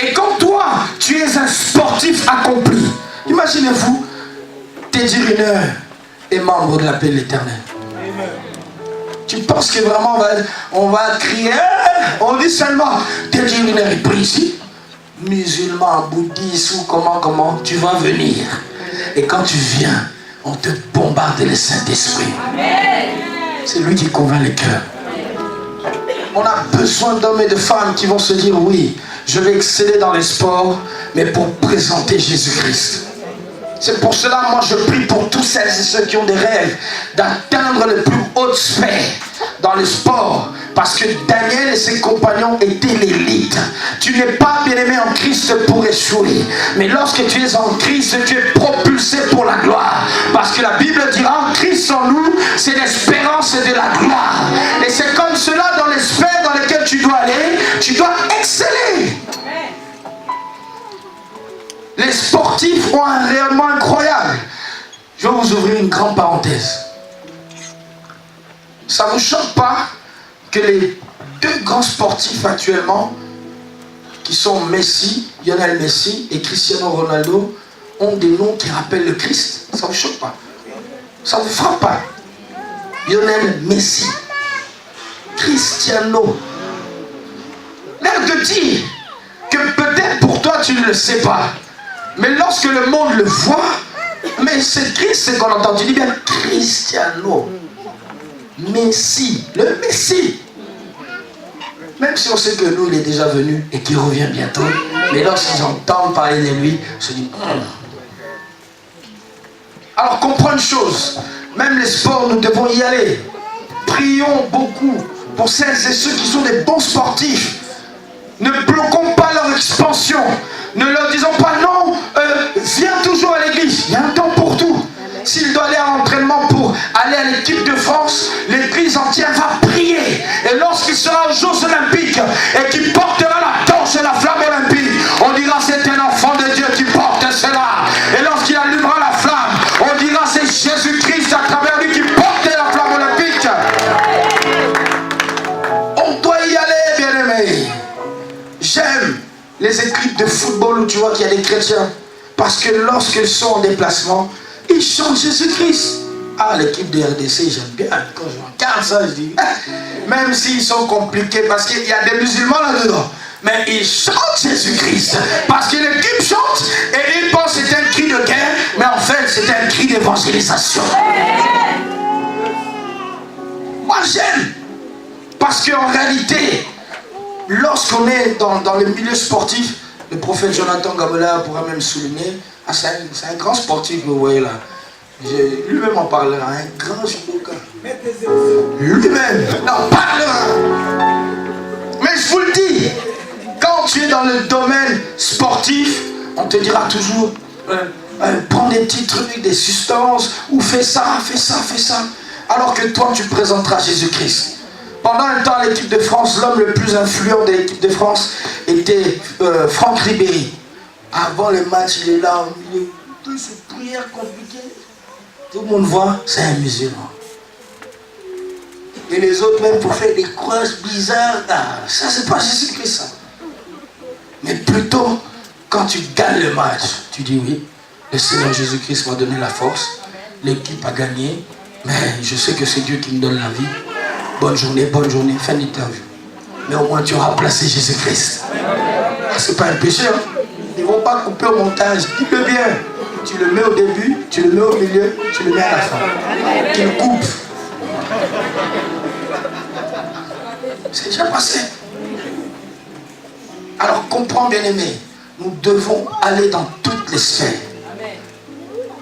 Et quand toi, tu es un sportif accompli, imaginez-vous, Teddy Riner est membre de l'appel de l'Éternel. Tu penses que vraiment on va crier, on dit seulement, Teddy Riner est pris ici, musulman, bouddhiste ou comment, tu vas venir. Et quand tu viens, on te bombarde le Saint-Esprit. C'est lui qui convainc les cœurs. On a besoin d'hommes et de femmes qui vont se dire, oui, je vais exceller dans les sports, mais pour présenter Jésus-Christ. C'est pour cela, moi, je prie pour tous celles et ceux qui ont des rêves d'atteindre les plus hautes sphères dans le sport. Parce que Daniel et ses compagnons étaient l'élite. Tu n'es pas bien-aimé en Christ pour échouer. Mais lorsque tu es en Christ, tu es propulsé pour la gloire. Parce que la Bible dira, en Christ en nous, c'est l'espérance et de la gloire. Et c'est comme cela dans les sphères dans lesquelles tu dois aller, tu dois exceller. Les sportifs ont un rayonnement incroyable. Je vais vous ouvrir une grande parenthèse. Ça ne vous choque pas que les 2 grands sportifs actuellement, qui sont Messi, Lionel Messi et Cristiano Ronaldo, ont des noms qui rappellent le Christ? Ça ne vous choque pas? Ça ne vous frappe pas? Lionel Messi, Cristiano. L'air de dire que peut-être pour toi tu ne le sais pas. Mais lorsque le monde le voit, mais c'est Christ, c'est qu'on entend. Tu dis bien Cristiano, Messi, le Messi. Même si on sait que nous, il est déjà venu et qu'il revient bientôt. Mais lorsqu'ils entendent parler de lui, ils se disent... Alors comprends une chose. Même les sports, nous devons y aller. Prions beaucoup pour celles et ceux qui sont des bons sportifs. Ne bloquons pas leur expansion. Ne leur disons pas non, viens toujours à l'église. Il y a un temps pour tout. S'il doit aller à l'entraînement pour aller à l'équipe de France, l'église entière va prier. Et lorsqu'il sera aux Jeux Olympiques et qu'il portera la torche et la flamme olympique, on dira c'est un enfant de Dieu qui porte cela. Et lorsqu'il allumera la flamme, on dira c'est Jésus-Christ à travers lui qui porte la flamme olympique. On doit y aller, bien-aimés. J'aime les équipes de football où tu vois qu'il y a des chrétiens. Parce que lorsqu'ils sont en déplacement, ils chantent Jésus-Christ. Ah, l'équipe de RDC, j'aime bien. Quand je regarde ça, je dis, même s'ils sont compliqués, parce qu'il y a des musulmans là-dedans, mais ils chantent Jésus-Christ. Parce que l'équipe chante et ils pensent que c'est un cri de guerre, mais en fait, c'est un cri d'évangélisation. Moi, j'aime. Parce qu'en réalité, lorsqu'on est dans le milieu sportif, le prophète Jonathan Gabola pourra même souligner, c'est un grand sportif, vous voyez là. Lui-même en parlera, un grand judoka. Lui-même en parlera. Mais je vous le dis, quand tu es dans le domaine sportif, on te dira toujours, prends des petits trucs, des substances, ou fais ça, fais ça, fais ça. Alors que toi, tu présenteras Jésus-Christ. Pendant un temps, à l'équipe de France, l'homme le plus influent de l'équipe de France était Franck Ribéry. Avant le match, il est là au milieu de ces prières compliquées. Tout le monde voit, c'est un musulman. Et les autres, même pour faire des croix bizarres, ça c'est pas Jésus-Christ ça. Mais plutôt, quand tu gagnes le match, tu dis oui, le Seigneur Jésus-Christ m'a donné la force, l'équipe a gagné, mais je sais que c'est Dieu qui me donne la vie. Bonne journée, fin d'interview. Mais au moins tu auras placé Jésus-Christ. C'est pas un péché, hein? Ils ne vont pas couper au montage, dis-le bien. Tu le mets au début, tu le mets au milieu, tu le mets à la fin. Qu'il coupe. C'est déjà passé. Alors comprends, bien-aimé, nous devons aller dans toutes les sphères.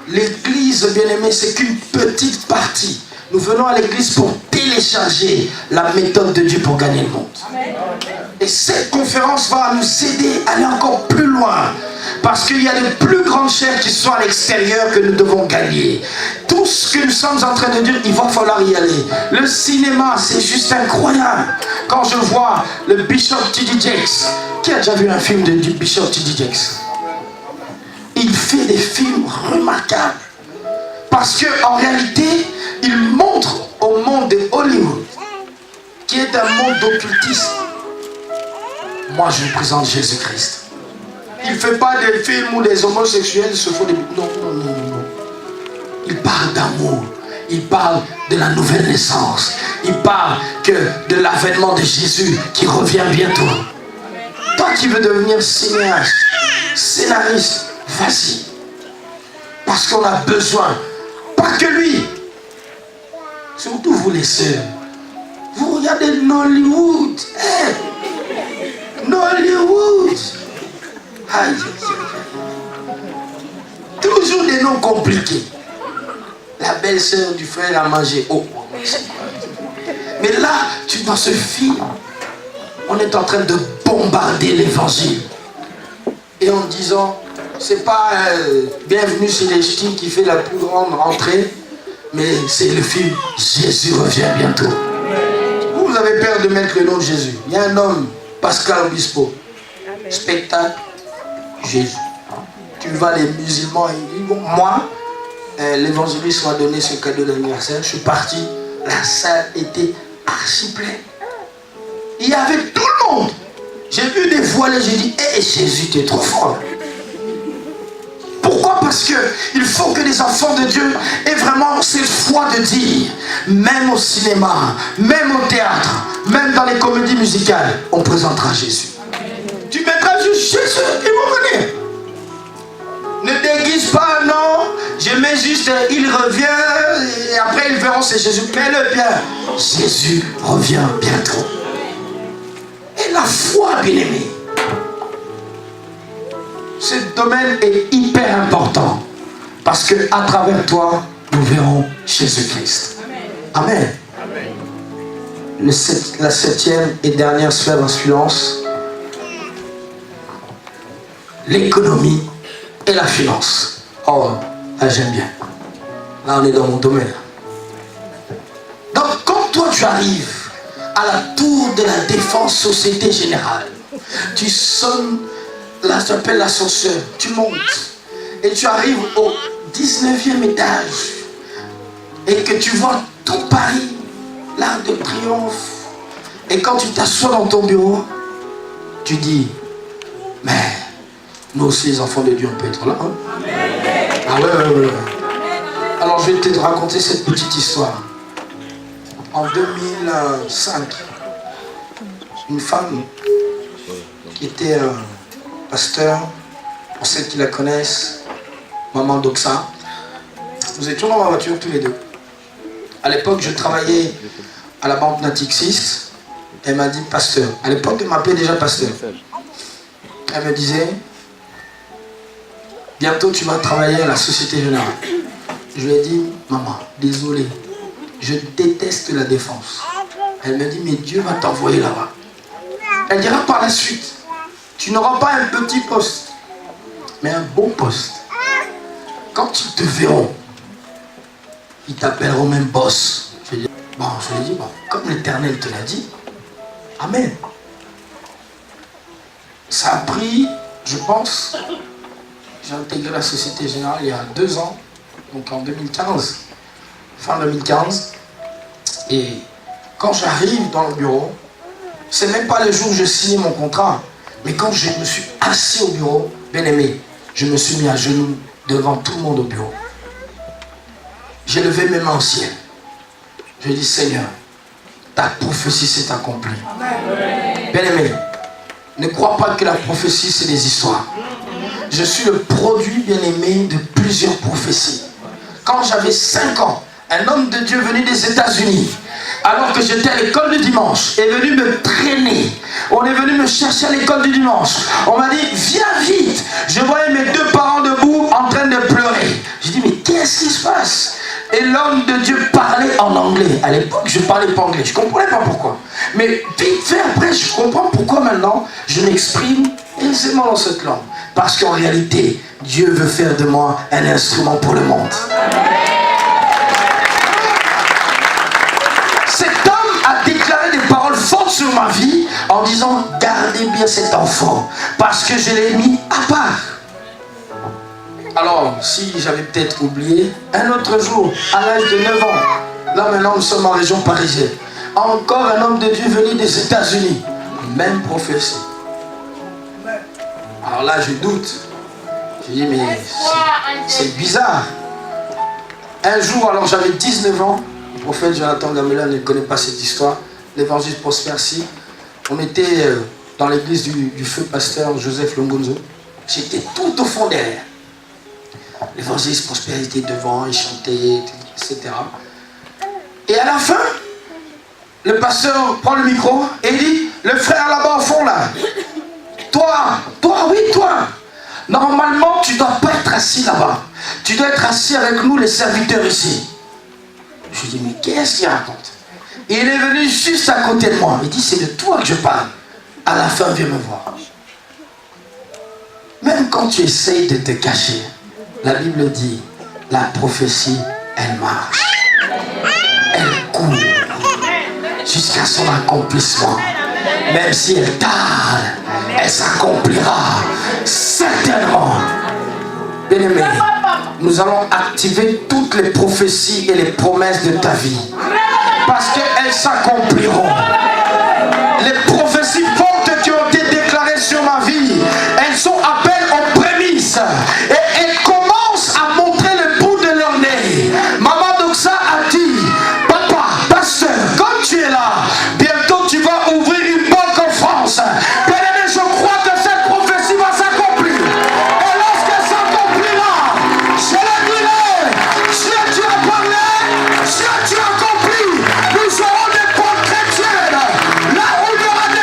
L'église, bien-aimé, c'est qu'une petite partie. Nous venons à l'église pour télécharger la méthode de Dieu pour gagner le monde. Et cette conférence va nous aider à aller encore plus loin. Parce qu'il y a de plus grandes chaires qui sont à l'extérieur que nous devons gagner. Tout ce que nous sommes en train de dire, il va falloir y aller. Le cinéma, c'est juste incroyable. Quand je vois le Bishop T.D. Jakes, qui a déjà vu un film de Bishop T.D. Jakes? Il fait des films remarquables. Parce qu'en réalité, il montre au monde de Hollywood, qui est un monde d'occultisme. Moi, je vous présente Jésus-Christ. Il ne fait pas des films où les homosexuels se font des... Non. Il parle d'amour. Il parle de la nouvelle naissance. Il parle de l'avènement de Jésus qui revient bientôt. Toi qui veux devenir cinéaste, scénariste, vas-y. Parce qu'on a besoin. Pas que lui. Surtout vous les sœurs. Vous regardez Nollywood. Nollywood. Aïe. Toujours des noms compliqués. La belle-sœur du frère a mangé. Oh. Mais là, dans ce film, on est en train de bombarder l'évangile. Et en disant, c'est pas Bienvenue chez les Ch'tis qui fait la plus grande rentrée, mais c'est le film Jésus revient bientôt. Vous avez peur de mettre le nom de Jésus. Il y a un homme, Pascal Obispo. Spectacle, Jésus. Tu vas les musulmans, ils disent, bon, moi, l'évangéliste m'a donné ce cadeau d'anniversaire, je suis parti, la salle était archi pleine. Il y avait tout le monde. J'ai vu des voilés, j'ai dit, hé Jésus, tu es trop fort. Pourquoi? Parce qu'il faut que les enfants de Dieu aient vraiment cette foi de dire, même au cinéma, même au théâtre, même dans les comédies musicales, on présentera Jésus. Tu mettras juste Jésus, ils vont venir. Ne déguise pas, non. Je mets juste, il revient, et après ils verront c'est Jésus. Mets-le bien. Jésus revient bientôt. la foi, bien-aimé. Ce domaine est hyper important. Parce que à travers toi, nous verrons Jésus-Christ. Amen. La septième et dernière sphère d'influence, l'économie et la finance. Oh, là j'aime bien. Là on est dans mon domaine. Donc quand toi tu arrives à la tour de la défense Société Générale, tu sonnes, là ça s'appelle l'ascenseur, tu montes et tu arrives au 19e étage et que tu vois tout Paris, l'Arc de Triomphe, et quand tu t'assois dans ton bureau, tu dis, mais nous aussi les enfants de Dieu on peut être là, hein? Ah ouais. Alors je vais te raconter cette petite histoire. En 2005, une femme qui était pasteur, pour celles qui la connaissent, maman Doxa, nous étions dans ma voiture tous les deux. À l'époque, je travaillais à la banque Natixis. Elle m'a dit pasteur. À l'époque, elle m'appelait déjà pasteur. Elle me disait, bientôt tu vas travailler à la Société Générale. Je lui ai dit, maman, désolé, je déteste la défense. Elle me dit, mais Dieu va t'envoyer là-bas. Elle dira par la suite, tu n'auras pas un petit poste, mais un bon poste. Quand ils te verront, ils t'appelleront même boss. Je lui ai dit, bon, comme l'Éternel te l'a dit, amen. Ça a pris, je pense, j'ai intégré la Société Générale il y a 2 ans, donc en 2015, fin 2015. Et quand j'arrive dans le bureau, c'est même pas le jour où je signe mon contrat, mais quand je me suis assis au bureau, bien aimé, je me suis mis à genoux devant tout le monde au bureau. J'ai levé mes mains au ciel. Je dis, Seigneur, ta prophétie s'est accomplie. Bien aimé, ne crois pas que la prophétie c'est des histoires. Je suis le produit bien aimé de plusieurs prophéties. Quand j'avais 5 ans, un homme de Dieu venu des États-Unis, alors que j'étais à l'école du dimanche, est venu me traîner. On est venu me chercher à l'école du dimanche. On m'a dit, viens vite. Je voyais mes 2 parents debout en train de pleurer. J'ai dit, mais qu'est-ce qui se passe? Et l'homme de Dieu parlait en anglais. À l'époque, je ne parlais pas anglais. Je ne comprenais pas pourquoi. Mais vite fait, après, je comprends pourquoi maintenant je m'exprime aisément dans cette langue. Parce qu'en réalité, Dieu veut faire de moi un instrument pour le monde. Cet homme a déclaré des paroles fortes sur ma vie en disant, gardez bien cet enfant parce que je l'ai mis à part. Alors, si j'avais peut-être oublié, un autre jour, à l'âge de 9 ans, là maintenant nous sommes en région parisienne, encore un homme de Dieu venu des États-Unis, même prophétie. Alors là, je doute. Je dis, mais c'est bizarre. Un jour, alors j'avais 19 ans, le prophète Jonathan Gamela ne connaît pas cette histoire, l'évangile Prospercy. On était dans l'église du feu pasteur Joseph Longonzo. J'étais tout au fond derrière. L'évangéliste Prospère était devant, il chantait, etc. Et à la fin, le pasteur prend le micro et dit, le frère là-bas au fond là, toi, oui, toi, normalement tu ne dois pas être assis là-bas. Tu dois être assis avec nous les serviteurs ici. Je lui dis, mais qu'est-ce qu'il raconte? Et il est venu juste à côté de moi. Il dit, c'est de toi que je parle. À la fin, viens me voir. Même quand tu essayes de te cacher, la Bible dit, la prophétie, elle marche. Elle court jusqu'à son accomplissement. Même si elle tarde, elle s'accomplira certainement. Bien-aimé, nous allons activer toutes les prophéties et les promesses de ta vie. Parce qu'elles s'accompliront. Les prophéties fortes qui ont été déclarées sur ma vie, elles sont à peine en prémisse. Et elles commencent à montrer le bout de leur nez. Maman Doxa a dit, papa, pasteur, comme tu es là, bientôt tu vas ouvrir une banque en France. Bien-aimé, je crois que cette prophétie va s'accomplir. Et lorsqu'elle s'accomplira, je le dirai, Dieu, tu as parlé, Dieu, tu as accompli. Nous aurons des portes chrétiennes. Là où il y aura des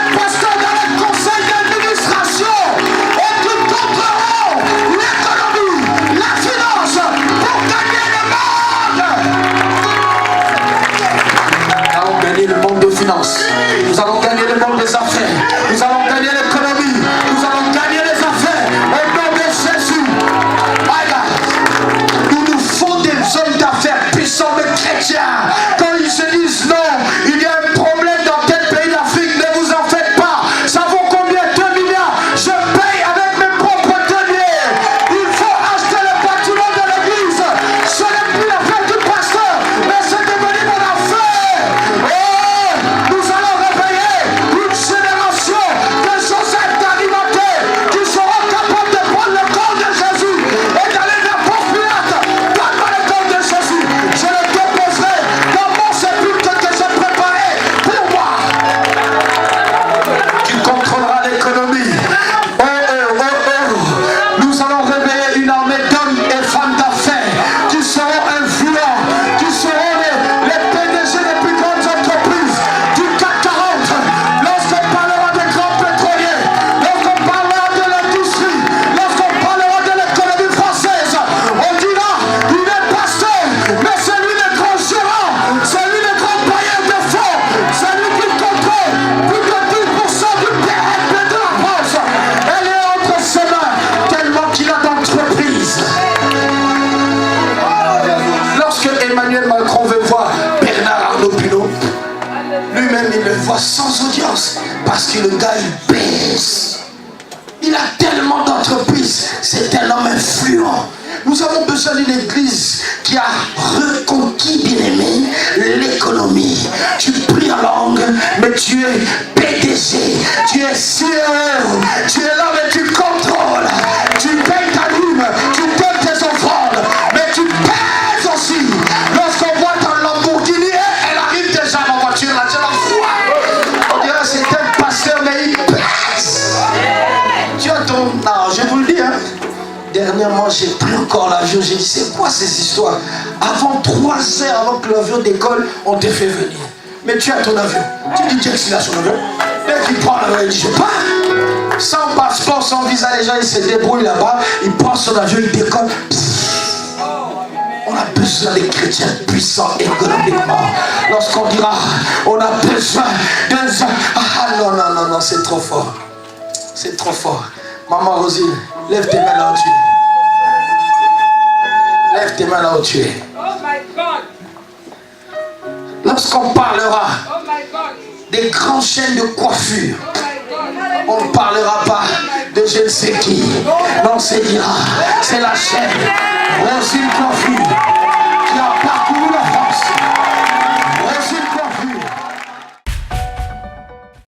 finances. Nous allons gagner le monde des affaires. Nous allons gagner l'économie. Nous allons gagner les affaires. Au nom de Jésus. Il nous faut des hommes d'affaires puissants mais chrétiens. Quand ils se disent non, il y a un problème dans tel pays d'Afrique, ne vous en faites pas. Ça vaut combien? 2 milliards. Je paye avec mes propres deniers. Il faut acheter le bâtiment de l'église. Ce n'est plus l'affaire du pasteur, mais c'est devenu mon affaire. Oh, nous allons réveiller une génération de Joseph alimentés qui seront capables de prendre le corps de Jésus et d'aller vers Ponce Pilate. Donne-moi le corps de Jésus. Je le déposerai dans mon sépulcre que j'ai préparé pour moi. Tu contrôleras l'économie. Oh, oh, oh, oh. Nous allons réveiller une armée d'hommes et femmes d'affaires qui seront influents, qui seront les PDG des plus grandes entreprises du CAC 40. Lorsqu'on parlera des grands pétroliers, lorsqu'on parlera de l'industrie, lorsqu'on parlera de l'économie française, on dira, il est pasteur, mais c'est lui le grand gérant, c'est lui le grand bailleur de fonds, c'est lui qui contrôle plus de 10% du PNB de la France. Elle est entre ses mains, tellement qu'il a d'entreprises. Lorsque Emmanuel Macron veut voir Bernard Arnault Pinault, lui-même il le voit sans audience, parce que le gars il baisse. Il a tellement d'entreprises, c'est un homme influent. Nous avons besoin d'une église qui a reconquis, bien aimé, l'économie. Tu pries en langue, mais tu es PDG, tu es CEO, tu es là mais tu contrôles. Tu payes ta lune, tu donnes tes offrandes, mais tu pèses aussi. Lorsqu'on voit ta Lamborghini, elle arrive déjà en voiture, là, tu la vois. On dirait que c'est un pasteur, mais il pèse. Tu as ton... Non, je vous le dis, hein. Dernièrement, j'ai pris encore l'avion. J'ai dit, c'est quoi ces histoires? Avant 3 heures, avant que l'avion décolle, on te fait venir. Mais tu as ton avion. Tu dis, Jack, il a son avion. Et puis il prend l'avion, il dit, je pars. Sans passeport, sans visa, les gens, ils se débrouillent là-bas. Il prend son avion, il décolle. On a besoin des chrétiens puissants économiquement. Lorsqu'on dira, on a besoin d'un... Ah non, non, non, non, c'est trop fort. C'est trop fort. Maman Rosine, lève tes mains là où tu es. Lève tes mains là où tu es. Oh my God. Lorsqu'on parlera Oh my God. des grandes chaînes de coiffure, Oh my God. on ne parlera pas de je ne sais qui. Non, c'est dira. C'est la chaîne Rosine Coiffure.